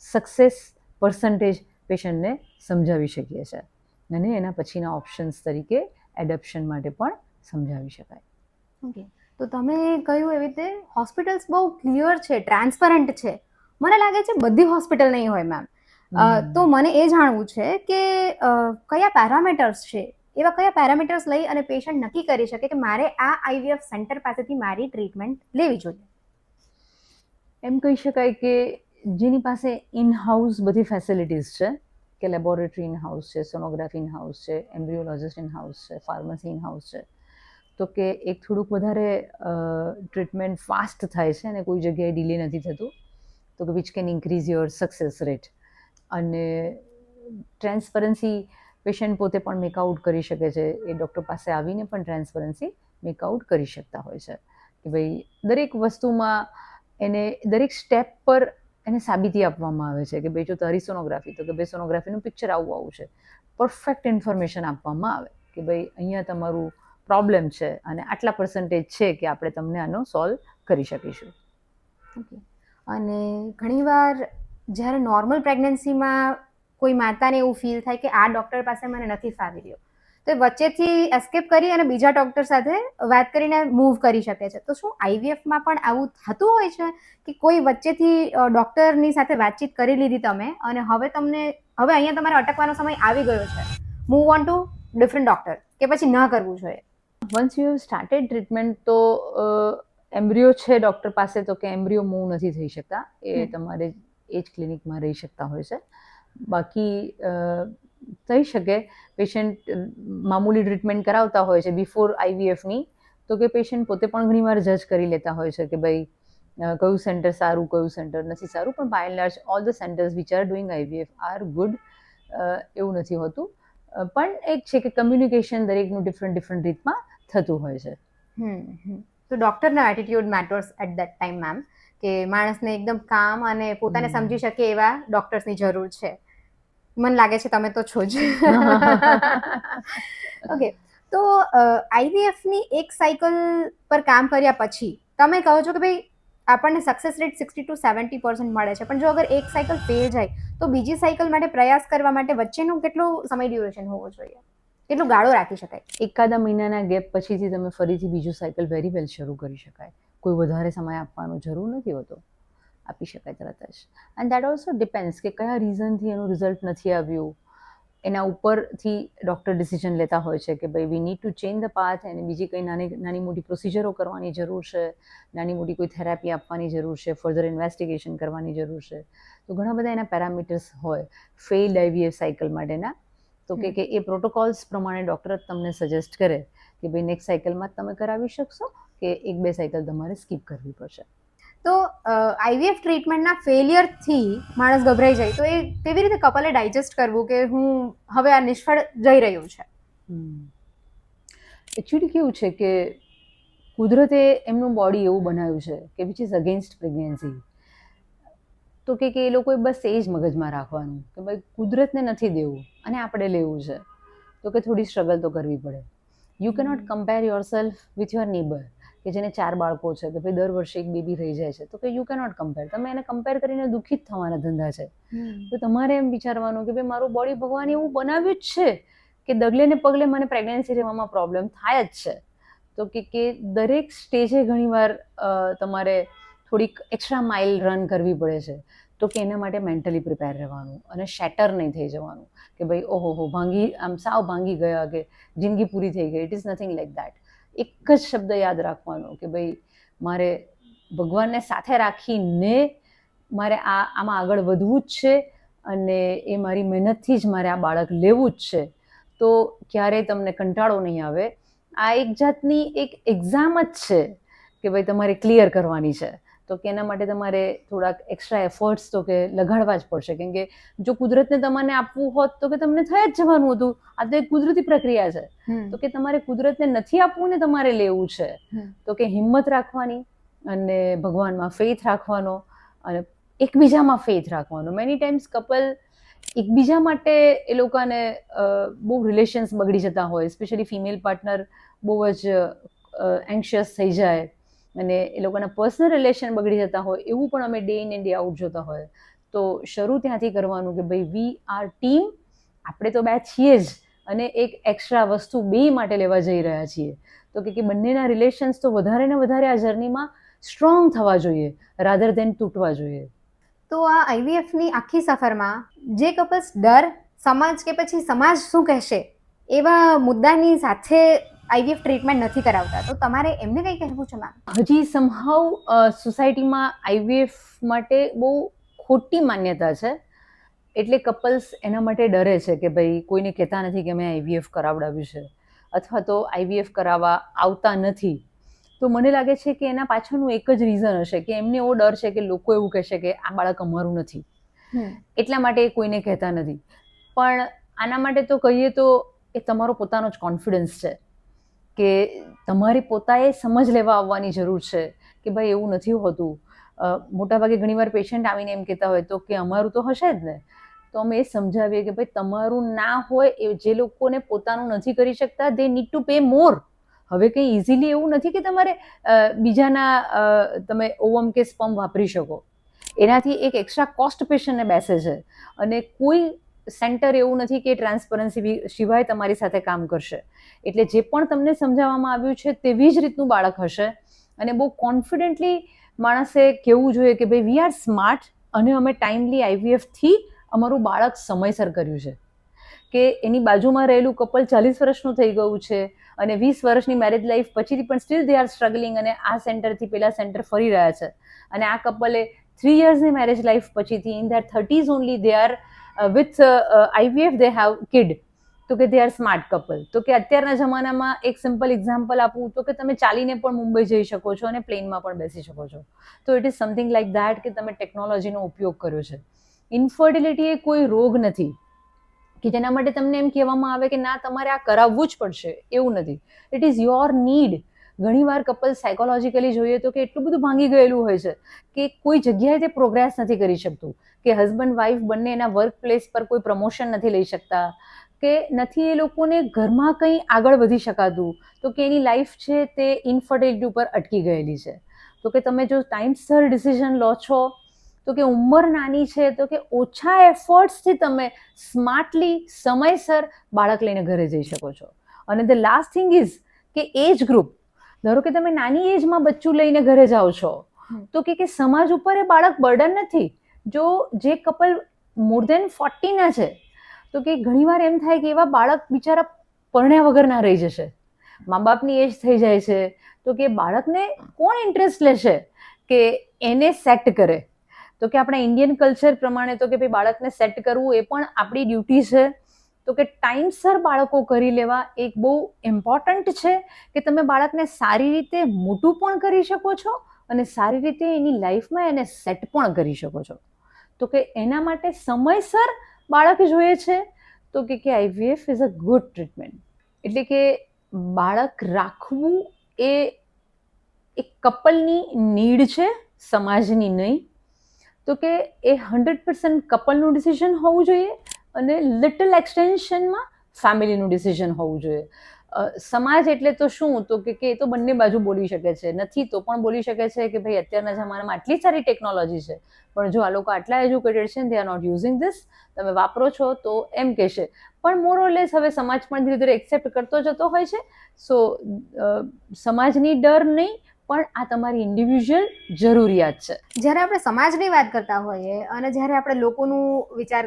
સક્સેસ પર્સન્ટેજ પેશન્ટને સમજાવી શકીએ છીએ અને એના પછીના ઓપ્શન્સ તરીકે એડોપ્શન માટે પણ સમજાવી શકાય. ઓકે, તો તમે કહ્યું એવી રીતે હોસ્પિટલ્સ બહુ ક્લિયર છે, ટ્રાન્સપરન્ટ છે. મને લાગે છે બધી હોસ્પિટલ નહીં હોય મેમ. તો મને એ જાણવું છે કે કયા પેરામીટર્સ છે, એવા કયા પેરામીટર્સ લઈ અને પેશન્ટ નક્કી કરી શકે કે મારે આ આઈવીએફ સેન્ટર પાસેથી મારી ટ્રીટમેન્ટ લેવી જોઈએ? એમ કહી શકાય કે જેની પાસે ઇન હાઉસ બધી ફેસિલિટીઝ છે, કે લેબોરેટરી ઇન હાઉસ છે, સોનોગ્રાફી ઇન હાઉસ છે, એમ્બ્રિયોલોજિસ્ટ ઇન હાઉસ છે, ફાર્મસી ઇન હાઉસ છે, તો કે એક થોડુંક વધારે ટ્રીટમેન્ટ ફાસ્ટ થાય છે અને કોઈ જગ્યાએ ડિલે નથી થતું, તો કે which can increase your success rate. અને ટ્રાન્સપરન્સી પેશન્ટ પોતે પણ મેકઆઉટ કરી શકે છે, એ ડૉક્ટર પાસે આવીને પણ ટ્રાન્સપરન્સી મેકઆઉટ કરી શકતા હોય છે કે ભાઈ દરેક વસ્તુમાં એને દરેક સ્ટેપ પર એને સાબિતી આપવામાં આવે છે કે ભાઈ જો તારી સોનોગ્રાફી, તો કે ભાઈ સોનોગ્રાફીનું પિક્ચર આવું છે, પરફેક્ટ ઇન્ફોર્મેશન આપવામાં આવે કે ભાઈ અહીંયા તમારું પ્રોબ્લેમ છે અને આટલા પર્સન્ટેજ છે કે આપણે તમને આનો સોલ્વ કરી શકીશું. ઓકે, અને ઘણીવાર જ્યારે નોર્મલ પ્રેગ્નન્સીમાં કોઈ માતાને એવું ફીલ થાય કે આ ડૉક્ટર પાસે મને નથી ફાવી રહ્યો, તો એ વચ્ચેથી એસ્કેપ કરી અને બીજા ડૉક્ટર સાથે વાત કરીને મૂવ કરી શકે છે. તો શું આઈવીએફમાં પણ આવું થતું હોય છે કે કોઈ વચ્ચેથી ડૉક્ટરની સાથે વાતચીત કરી લીધી તમે અને હવે અહીંયા તમારે અટકવાનો સમય આવી ગયો છે, move on two different doctor, કે પછી ન કરવું જોઈએ? Once you have started treatment તો એમ્બ્રિયો છે ડૉક્ટર પાસે, તો કે એમ્બ્રિયો મૂવ નથી થઈ શકતા, એ તમારે એ જ ક્લિનિકમાં રહી શકતા હોય છે. બાકી થઈ શકે પેશન્ટ મામૂલી ટ્રીટમેન્ટ કરાવતા હોય છે બિફોર આઈવીએફની, તો કે પેશન્ટ પોતે પણ ઘણીવાર જજ કરી લેતા હોય છે કે ભાઈ કયું સેન્ટર સારું, કયું સેન્ટર નથી સારું. પણ by and large all the centres which are doing IVF are good, એવું નથી હોતું. પણ એક છે કે કમ્યુનિકેશન દરેકનું ડિફરન્ટ રીતમાં થતું હોય છે. તો ડૉક્ટરનો attitude matters at that time ma'am, કે માણસને એકદમ કામ અને પોતાને સમજી શકે એવા ડૉક્ટર્સની જરૂર છે. મને લાગે છે તમે તો છો જ. ઓકે, તો આઈવીએફની એક સાયકલ પર કામ કર્યા પછી તમે કહો છો કે ભાઈ આપણને સક્સેસ રેટ 60 to 70% મળે છે, પણ જો અગર એક સાયકલ ફેલ જાય તો બીજી સાયકલ માટે પ્રયાસ કરવા માટે વચ્ચેનું કેટલું સમય ડ્યુરેશન હોવો જોઈએ, કેટલું ગાળો રાખી શકાય? એકાદા મહિનાના ગેપ પછીથી તમે ફરીથી બીજું સાયકલ વેરી વેલ શરૂ કરી શકાય. કોઈ વધારે સમય આપવાનો જરૂર નથી હોતો, આપી શકાય તરત જ. એન્ડ દેટ ઓલ્સો ડિપેન્ડ્સ કે કયા રીઝનથી એનું રિઝલ્ટ નથી આવ્યું, એના ઉપરથી ડૉક્ટર ડિસિઝન લેતા હોય છે કે ભાઈ we need to change the path, અને બીજી કંઈ નાની મોટી પ્રોસિજરો કરવાની જરૂર છે, નાની મોટી કોઈ થેરાપી આપવાની જરૂર છે, ફર્ધર ઇન્વેસ્ટિગેશન કરવાની જરૂર છે. તો ઘણા બધા એના પેરામીટર્સ હોય ફેઇલ્ડ આઈવીએફ સાયકલ માટેના, તો કે એ પ્રોટોકોલ્સ પ્રમાણે ડૉક્ટર તમને સજેસ્ટ કરે કે ભાઈ નેક્સ્ટ સાયકલમાં તમે કરાવી શકશો કે 1-2 સાયકલ તમારે સ્કીપ કરવી પડશે. તો આઈવીએફ ટ્રીટમેન્ટના ફેલિયરથી માણસ ગભરાઈ જાય તો એ કેવી રીતે કપલે ડાયજેસ્ટ કરવું કે હું હવે આ નિષ્ફળ જઈ રહ્યું છે? એકચ્યુઅલી કેવું છે કે કુદરતે એમનું બોડી એવું બનાવ્યું છે કે વિચ ઇઝ અગેન્સ્ટ પ્રેગ્નન્સી. તો કે એ લોકોએ બસ એ જ મગજમાં રાખવાનું કે ભાઈ કુદરતને નથી દેવું અને આપણે લેવું છે, તો કે થોડી સ્ટ્રગલ તો કરવી પડે. You cannot compare your self with your neighbour કે જેને 4 બાળકો છે કે ભાઈ દર વર્ષે એક બેબી થઈ જાય છે, તો કે યુ કેનોટ કમ્પેર. તમે એને કમ્પેર કરીને દુઃખી જ થવાના ધંધા છે. તો તમારે એમ વિચારવાનું કે ભાઈ મારું બોડી ભગવાને એવું બનાવ્યું જ છે કે ડગલે ને પગલે મને પ્રેગ્નન્સી રહેવામાં પ્રોબ્લેમ થાય જ છે. તો કે દરેક સ્ટેજે ઘણીવાર તમારે થોડીક એક્સ્ટ્રા માઇલ રન કરવી પડે છે. તો કે એના માટે મેન્ટલી પ્રિપેર રહેવાનું અને શેટર નહીં થઈ જવાનું કે ભાઈ ઓહો સાવ ભાંગી ગયા કે જિંદગી પૂરી થઈ ગઈ. It is nothing like that. એક જ શબ્દ યાદ રાખવાનો કે ભાઈ મારે ભગવાનને સાથે રાખીને મારે આમાં આગળ વધવું જ છે અને એ મારી મહેનતથી જ મારે આ બાળક લેવું જ છે. તો ક્યારેય તમને કંટાળો નહીં આવે. આ એક જાતની એક એક્ઝામ જ છે કે ભાઈ તમારે ક્લિયર કરવાની છે. તો કે એના માટે તમારે થોડાક એક્સ્ટ્રા એફર્ટ્સ તો કે લગાડવા જ પડશે. કેમ કે જો કુદરતને તમને આપવું હોત તો કે તમને થઈ જ જવાનું હતું. આ તો એક કુદરતી પ્રક્રિયા છે. તો કે તમારે કુદરતને નથી આપવું ને તમારે લેવું છે. તો કે હિંમત રાખવાની અને ભગવાનમાં ફેથ રાખવાનો અને એકબીજામાં ફેથ રાખવાનો. મેની ટાઈમ્સ કપલ એકબીજા માટે એ લોકોને બહુ રિલેશન્સ બગડી જતા હોય, સ્પેશિયલી ફિમેલ પાર્ટનર બહુ જ એન્શિયસ થઈ જાય અને એ લોકોના પર્સનલ રિલેશન બગડી જતા હોય, એવું પણ અમે day in and day out જોતા હોય. તો શરૂ ત્યાંથી કરવાનું કે ભાઈ વી આર ટીમ, આપણે તો બે છીએ જ અને એક એક્સ્ટ્રા વસ્તુ બે માટે લેવા જઈ રહ્યા છીએ. તો કે બંનેના રિલેશન્સ તો વધારે ને વધારે આ જર્નીમાં સ્ટ્રોંગ થવા જોઈએ રાધર દેન તૂટવા જોઈએ. તો આ આઈવીએફની આખી સફરમાં જે કપલ્સ ડર, સમાજ કે પછી સમાજ શું કહેશે એવા મુદ્દાની સાથે આઈવીએફ ટ્રીટમેન્ટ નથી કરાવતા, તો તમારે એમને કંઈ કહેવું છે મેમ? હજી સમહાવ સોસાયટીમાં આઈવીએફ માટે બહુ ખોટી માન્યતા છે. એટલે કપલ્સ એના માટે ડરે છે કે ભાઈ કોઈને કહેતા નથી કે મેં આઈવીએફ કરાવડાવ્યું છે અથવા તો આઈવીએફ કરાવવા આવતા નથી. તો મને લાગે છે કે એના પાછળનું એક જ રીઝન હશે કે એમને એવો ડર છે કે લોકો એવું કહેશે કે આ બાળક અમારું નથી, એટલા માટે એ કોઈને કહેતા નથી. પણ આના માટે તો કહીએ તો એ તમારો પોતાનો જ કોન્ફિડન્સ છે કે તમારી પોતાએ સમજ લેવા આવવાની જરૂર છે કે ભાઈ એવું નથી હોતું. મોટાભાગે ઘણીવાર પેશન્ટ આવીને એમ કહેતા હોય તો કે અમારું તો હશે જ ને. તો અમે એ સમજાવીએ કે ભાઈ તમારું ના હોય, એ જે લોકોને પોતાનું નથી કરી શકતા દે નીડ ટુ પે મોર. હવે કંઈ ઇઝીલી એવું નથી કે તમારે બીજાના તમે ઓવમ કે સ્પમ વાપરી શકો. એનાથી એક એક્સ્ટ્રા કોસ્ટ પેશન્ટને બેસે છે અને કોઈ સેન્ટર એવું નથી કે ટ્રાન્સપરન્સી સિવાય તમારી સાથે કામ કરશે. એટલે જે પણ તમને સમજાવવામાં આવ્યું છે તેવી જ રીતનું બાળક હશે અને બહુ કોન્ફિડન્ટલી માણસે કહેવું જોઈએ કે ભાઈ વી આર સ્માર્ટ અને અમે ટાઈમલી આઈવીએફથી અમારું બાળક સમયસર કર્યું છે. કે એની બાજુમાં રહેલું કપલ 40 વર્ષનું થઈ ગયું છે અને 20 વર્ષની મેરેજ લાઈફ પછીથી પણ સ્ટીલ દે આર સ્ટ્રગલિંગ અને આ સેન્ટરથી પેલા સેન્ટર ફરી રહ્યા છે. અને આ કપલે 3 yearsની મેરેજ લાઈફ પછીથી in their 30s only they are with IVF they have kid. તો કે દે આર સ્માર્ટ કપલ. તો કે અત્યારના જમાનામાં એક સિમ્પલ એક્ઝામ્પલ આપું તો કે તમે ચાલીને પણ મુંબઈ જઈ શકો છો અને પ્લેનમાં પણ બેસી શકો છો. તો it is something like that કે તમે ટેકનોલોજીનો ઉપયોગ કર્યો છે. ઇન્ફર્ટિલિટી એ કોઈ રોગ નથી કે જેના માટે તમને એમ કહેવામાં આવે કે ના તમારે આ કરાવવું જ પડશે, એવું નથી. It is your need. ઘણીવાર કપલ સાયકોલોજીકલી જોઈએ તો કે એટલું બધું ભાંગી ગયેલું હોય છે કે કોઈ જગ્યાએ તે પ્રોગ્રેસ નથી કરી શકતું, કે હસબન્ડ વાઈફ બંને એના વર્ક પ્લેસ પર કોઈ પ્રમોશન નથી લઈ શકતા, કે નથી એ લોકોને ઘરમાં કંઈ આગળ વધી શકાતું. તો કે એની લાઈફ છે તે ઇન્ફર્ટિલિટી ઉપર અટકી ગયેલી છે. તો કે તમે જો ટાઈમસર ડિસિઝન લો છો તો કે ઉંમર નાની છે તો કે ઓછા એફર્ટ્સથી તમે સ્માર્ટલી સમયસર બાળક લઈને ઘરે જઈ શકો છો. અને ધ લાસ્ટ થિંગ ઇઝ કે એજ ગ્રુપ, ધારો કે તમે નાની એજમાં બચ્ચું લઈને ઘરે જાઓ છો તો કે સમાજ ઉપર એ બાળક બર્ડન નથી. જો જે કપલ મોર દેન 40ના છે તો કે ઘણીવાર એમ થાય કે એવા બાળક બિચારા પરણ્યા વગરના રહી જશે, મા બાપની એજ થઈ જાય છે, તો કે બાળકને કોણ ઇન્ટરેસ્ટ લેશે કે એને સેટ કરે. તો કે આપણા ઇન્ડિયન કલ્ચર પ્રમાણે તો કે ભાઈ બાળકને સેટ કરવું એ પણ આપણી ડ્યુટી છે. તો કે ટાઈમસર બાળકો કરી લેવા એક બહુ ઇમ્પોર્ટન્ટ છે કે તમે બાળકને સારી રીતે મોટું પણ કરી શકો છો અને સારી રીતે એની લાઈફમાં એને સેટ પણ કરી શકો છો. તો કે એના માટે સમયસર બાળક જોઈએ છે, તો કે IVF is a good treatment. એટલે કે બાળક રાખવું એ એક કપલની નીડ છે, સમાજની નહીં. તો કે એ 100% કપલનું ડિસિઝન હોવું જોઈએ અને લિટલ એક્સટેન્શનમાં ફેમિલીનું ડિસિઝન હોવું જોઈએ. સમાજ એટલે તો શું, તો કે એ તો બંને બાજુ બોલી શકે છે, નથી તો પણ બોલી શકે છે કે ભાઈ અત્યારના જમાનામાં આટલી સારી ટેકનોલોજી છે, પણ જો આ લોકો આટલા એજ્યુકેટેડ છે, they are not using this, તમે વાપરો છો તો એમ કહેશે. પણ મોર ઓર લેસ હવે સમાજ પણ ધીરે ધીરે એક્સેપ્ટ કરતો જતો હોય છે. સો સમાજની ડર નહીં, પણ આ તમારી ઇન્ડિવિજ્યુઅલ જરૂરિયાત છે. જ્યારે આપણે સમાજની વાત કરતા હોઈએ અને જ્યારે આપણે લોકોનું વિચાર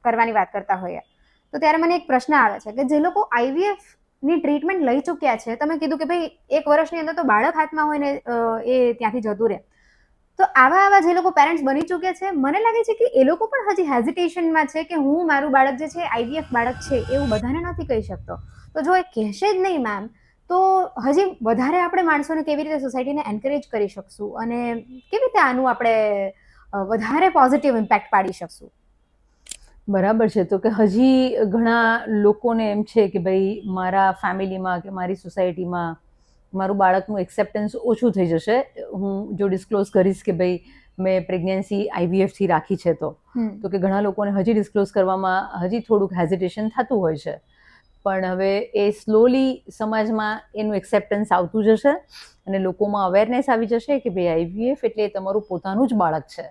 કરવાની વાત કરતા હોઈએ, તો ત્યારે મને એક પ્રશ્ન આવે છે કે જે લોકો આઈવીએફ ની ટ્રીટમેન્ટ લઈ ચૂક્યા છે, તમે કીધું કે ભાઈ 1 વર્ષની અંદર તો બાળક હાથમાં હોય ને એ ત્યાંથી જતું રહે, તો આવા જે લોકો પેરેન્ટ્સ બની ચૂક્યા છે, મને લાગે છે કે એ લોકો પણ હજી હેઝિટેશનમાં છે કે હું મારું બાળક જે છે આઈવીએફ બાળક છે એવું બધાને નથી કહી શકતો. તો જો એ કહેશે જ નહીં મેમ, તો હજી વધારે આપણે માણસોને કેવી રીતે સોસાયટીને એન્કરેજ કરી શકશું અને કેવી રીતે આનું આપણે વધારે પોઝિટિવ ઇમ્પેક્ટ પાડી શકશું? બરાબર છે. તો કે હજી ઘણા લોકોને એમ છે કે ભાઈ મારા ફેમિલીમાં કે મારી સોસાયટીમાં મારું બાળકનું એક્સેપ્ટન્સ ઓછું થઈ જશે, હું જો ડિસ્ક્લોઝ કરીશ કે ભાઈ મેં પ્રેગ્નન્સી આઈવીએફથી રાખી છે. તો કે ઘણા લોકોને હજી ડિસ્ક્લોઝ કરવામાં હજી થોડુંક હેઝિટેશન થતું હોય છે. પણ હવે એ સ્લોલી સમાજમાં એનું એક્સેપ્ટન્સ આવતું જશે અને લોકોમાં અવેરનેસ આવી જશે કે ભાઈ આઈવીએફ એટલે તમારું પોતાનું જ બાળક છે.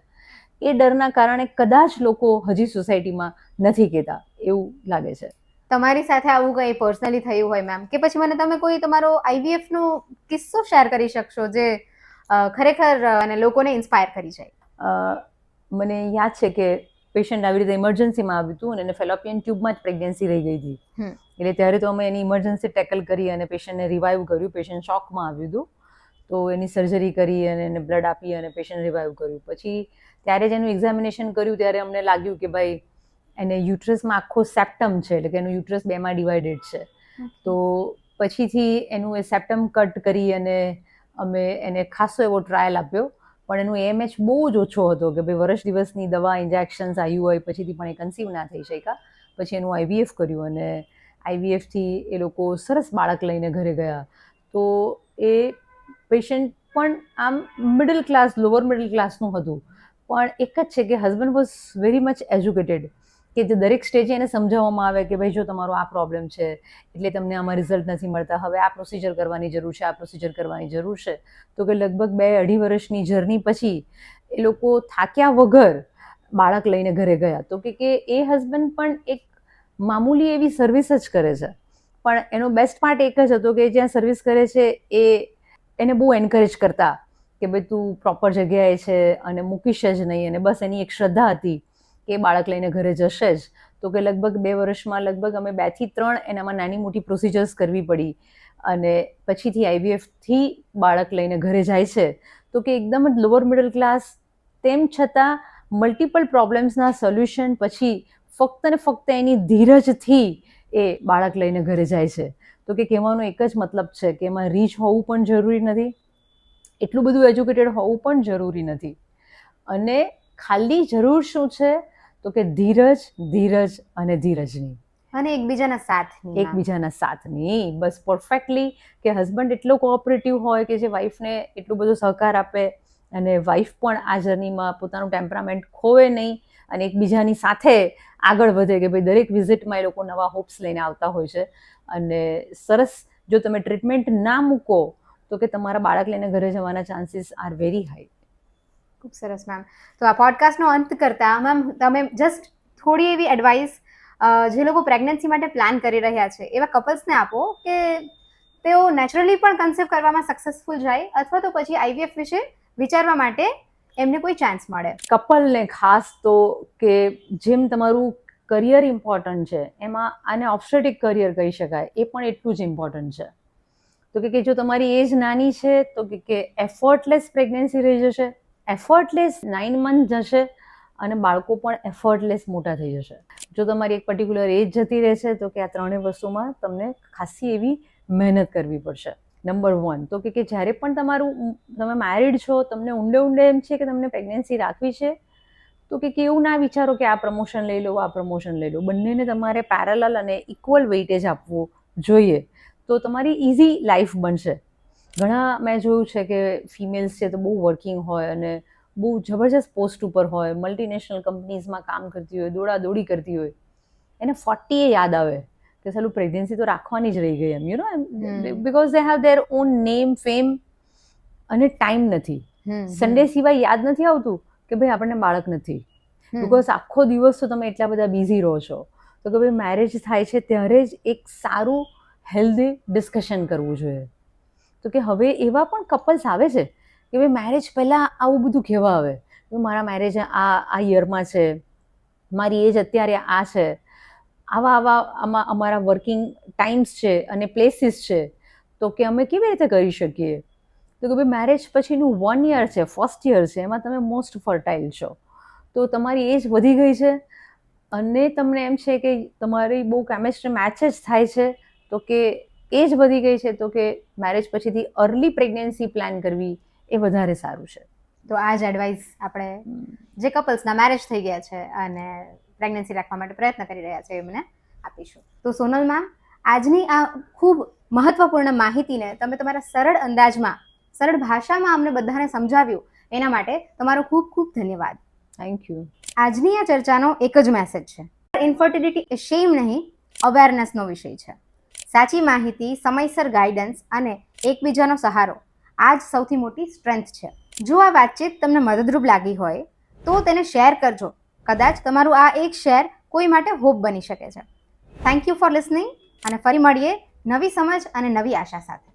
એ ડરના કારણે કદાચ લોકો હજી સોસાયટીમાં નથી કહેતા, એવું લાગે છે. તમારી સાથે આવું કંઈ પર્સનલી થયું હોય મેમ, કે પછી મને તમે કોઈ તમારો આઈવીએફ નો કિસ્સો શેર કરી શકશો જે ખરેખર અને લોકોને ઇન્સ્પાયર કરી જાય? મને યાદ છે કે પેશન્ટ આવી રીતે ઇમરજન્સીમાં આવ્યું હતું અને એને ફેલોપિયન ટ્યુબમાં જ પ્રેગ્નન્સી રહી ગઈ હતી. એટલે ત્યારે તો અમે એની ઇમરજન્સી ટેકલ કરી અને પેશન્ટને રિવાઇવ કર્યું. પેશન્ટ શોકમાં આવ્યું હતું, તો એની સર્જરી કરી અને એને બ્લડ આપી અને પેશન્ટ રિવાઇવ કર્યું. પછી ત્યારે જ એનું એક્ઝામિનેશન કર્યું ત્યારે અમને લાગ્યું કે ભાઈ એને યુટ્રસમાં આખો સેપ્ટમ છે, એટલે કે એનું યુટ્રસ 2માં ડિવાઇડેડ છે. તો પછીથી એનું એ સેપ્ટમ કટ કરી અને અમે એને ખાસો એવો ટ્રાયલ આપ્યો, પણ એનું એએમએચ બહુ જ ઓછો હતો કે ભાઈ વર્ષ દિવસની દવા ઇન્જેક્શન્સ આવ્યું હોય પછીથી પણ એ કન્સીવ ના થઈ શક્યા. પછી એનું આઈવીએફ કર્યું અને આઈવીએફથી એ લોકો સરસ બાળક લઈને ઘરે ગયા. તો એ પેશન્ટ પણ આમ મિડલ ક્લાસ, લોઅર મિડલ ક્લાસનું હતું, પણ એક જ છે કે husband was very much educated, કે જે દરેક સ્ટેજે એને સમજાવવામાં આવે કે ભાઈ જો તમારો આ પ્રોબ્લેમ છે એટલે તમને આમાં રિઝલ્ટ નથી મળતા, હવે આ પ્રોસિજર કરવાની જરૂર છે, આ પ્રોસિજર કરવાની જરૂર છે. તો કે લગભગ 2-2.5 વર્ષની જર્ની પછી એ લોકો થાક્યા વગર બાળક લઈને ઘરે ગયા. તો કે એ હસબન્ડ પણ એક મામૂલી એવી સર્વિસ જ કરે છે, પણ એનો બેસ્ટ પાર્ટ એક જ હતો કે જ્યાં સર્વિસ કરે છે એ એને બહુ એન્કરેજ કરતા કે ભાઈ તું પ્રોપર જગ્યાએ છે અને મૂકીશ જ નહીં, અને બસ એની એક શ્રદ્ધા હતી કે બાળક લઈને ઘરે જશે જ. તો કે લગભગ 2 વર્ષમાં લગભગ અમે 2 થી 3 એનામાં નાની મોટી પ્રોસિજર્સ કરવી પડી અને પછીથી આઈવીએફથી બાળક લઈને ઘરે જાય છે. તો કે એકદમ જ લોઅર મિડલ ક્લાસ, તેમ છતાં મલ્ટિપલ પ્રોબ્લેમ્સના સોલ્યુશન પછી ફક્ત ને ફક્ત એની ધીરજથી એ બાળક લઈને ઘરે જાય છે. તો કે કહેવાનો એક જ મતલબ છે કે એમાં રીચ હોવું પણ જરૂરી નથી, એટલું બધું એજ્યુકેટેડ હોવું પણ જરૂરી નથી, અને ખાલી જરૂર શું છે તો કે ધીરજ, ધીરજ અને ધીરજની, અને એકબીજાના સાથની. બસ પરફેક્ટલી કે હસબન્ડ એટલો કોઓપરેટિવ હોય કે જે વાઈફને એટલો બધો સહકાર આપે અને વાઈફ પણ આ જર્નીમાં પોતાનું ટેમ્પરામેન્ટ ખોવે નહીં અને એકબીજાની સાથે આગળ વધે કે ભાઈ દરેક વિઝિટમાં એ લોકો નવા હોપ્સ લઈને આવતા હોય છે. અને સરસ, જો તમે ટ્રીટમેન્ટ ના મૂકો તો કે તમારા બાળક લઈને ઘરે જવાના ચાન્સીસ આર વેરી હાઈ. ખૂબ સરસ મેમ. તો આ પોડકાસ્ટનો અંત કરતા મેમ તમે જસ્ટ થોડી એવી એડવાઇસ જે લોકો પ્રેગ્નન્સી માટે પ્લાન કરી રહ્યા છે એવા કપલ્સને આપો કે તેઓ નેચરલી પણ કન્સીવ કરવામાં સક્સેસફુલ જાય, અથવા તો પછી આઈવીએફ વિશે વિચારવા માટે એમને કોઈ ચાન્સ મળે. કપલને ખાસ તો કે જેમ તમારું કરિયર ઇમ્પોર્ટન્ટ છે એમાં આને ઓબ્સ્ટેટિક કરિયર કહી શકાય, એ પણ એટલું જ ઇમ્પોર્ટન્ટ છે. તો કે જો તમારી એજ નાની છે તો કે એફર્ટલેસ પ્રેગ્નન્સી રહી જશે, એફર્ટલેસ 9 મંથ જશે અને બાળકો પણ એફર્ટલેસ મોટા થઈ જશે. જો તમારી એક પર્ટિક્યુલર એજ જતી રહેશે તો કે આ ત્રણેય વસ્તુમાં તમને ખાસી એવી મહેનત કરવી પડશે. નંબર 1 તો કે જ્યારે પણ તમે મેરિડ છો, તમને ઊંડે ઊંડે એમ છે કે તમને પ્રેગ્નન્સી રાખવી છે, તો કે એવું ના વિચારો કે આ પ્રમોશન લઈ લો, આ પ્રમોશન લઈ લો. બંનેને તમારે પેરેલલ અને ઇક્વલ વેઇટેજ આપવું જોઈએ, તો તમારી ઇઝી લાઈફ બનશે. ઘણા મેં જોયું છે કે ફિમેલ્સ છે તો બહુ વર્કિંગ હોય અને બહુ જબરજસ્ત પોસ્ટ ઉપર હોય, મલ્ટીનેશનલ કંપનીઝમાં કામ કરતી હોય, દોડાદોડી કરતી હોય, એને 40 યાદ આવે કે સાલું પ્રેગ્નન્સી તો રાખવાની જ રહી ગઈ એમ, you know, because they have their own name, fame અને ટાઈમ નથી. સન્ડે સિવાય યાદ નથી આવતું કે ભાઈ આપણને બાળક નથી, બીકોઝ આખો દિવસ તો તમે એટલા બધા બિઝી રહો છો. તો કે ભાઈ મેરેજ થાય છે ત્યારે જ એક સારું હેલ્ધી ડિસ્કશન કરવું જોઈએ. તો કે હવે એવા પણ કપલ્સ આવે છે કે ભાઈ મેરેજ પહેલાં આવું બધું કહેવા આવે કે મારા મેરેજ આ યરમાં છે, મારી એજ અત્યારે આ છે, આમાં અમારા વર્કિંગ ટાઈમ્સ છે અને પ્લેસીસ છે, તો કે અમે કેવી રીતે કરી શકીએ. તો કે ભાઈ મેરેજ પછીનું 1 યર છે, ફર્સ્ટ યર છે, એમાં તમે મોસ્ટ ફર્ટાઇલ છો, તો તમારી એજ વધી ગઈ છે અને તમને એમ છે કે તમારી બહુ કેમિસ્ટ્રી મેચ જ થાય છે, તો કે એજ વધી ગઈ છે, તો કે મેરેજ પછીથી અર્લી પ્રેગ્નન્સી પ્લાન કરવી એ વધારે સારું છે. તો આ જ એડવાઇસ આપણે જે કપલ્સના મેરેજ થઈ ગયા છે અને પ્રેગ્નન્સી રાખવા માટે પ્રયત્ન કરી રહ્યા છે એમને આપીશું. તો સોનલ મેમ, આજની આ ખૂબ મહત્વપૂર્ણ માહિતીને તમે તમારા સરળ અંદાજમાં, સરળ ભાષામાં અમને બધાને સમજાવ્યું, એના માટે તમારો ખૂબ ખૂબ ધન્યવાદ. Thank you. આજની આ ચર્ચાનો એક જ મેસેજ છે, ઇન્ફર્ટિલિટી એ શેમ નહીં, અવેરનેસનો વિષય છે. સાચી માહિતી, સમયસર ગાઈડન્સ અને એકબીજાનો સહારો આ જ સૌથી મોટી સ્ટ્રેન્થ છે. જો આ વાતચીત તમને મદદરૂપ લાગી હોય તો તેને શેર કરજો. કદાચ તમારું આ એક શેર કોઈ માટે હોપ બની શકે છે. થેન્ક યુ ફોર લિસનિંગ અને ફરી મળીએ નવી સમજ અને નવી આશા સાથે.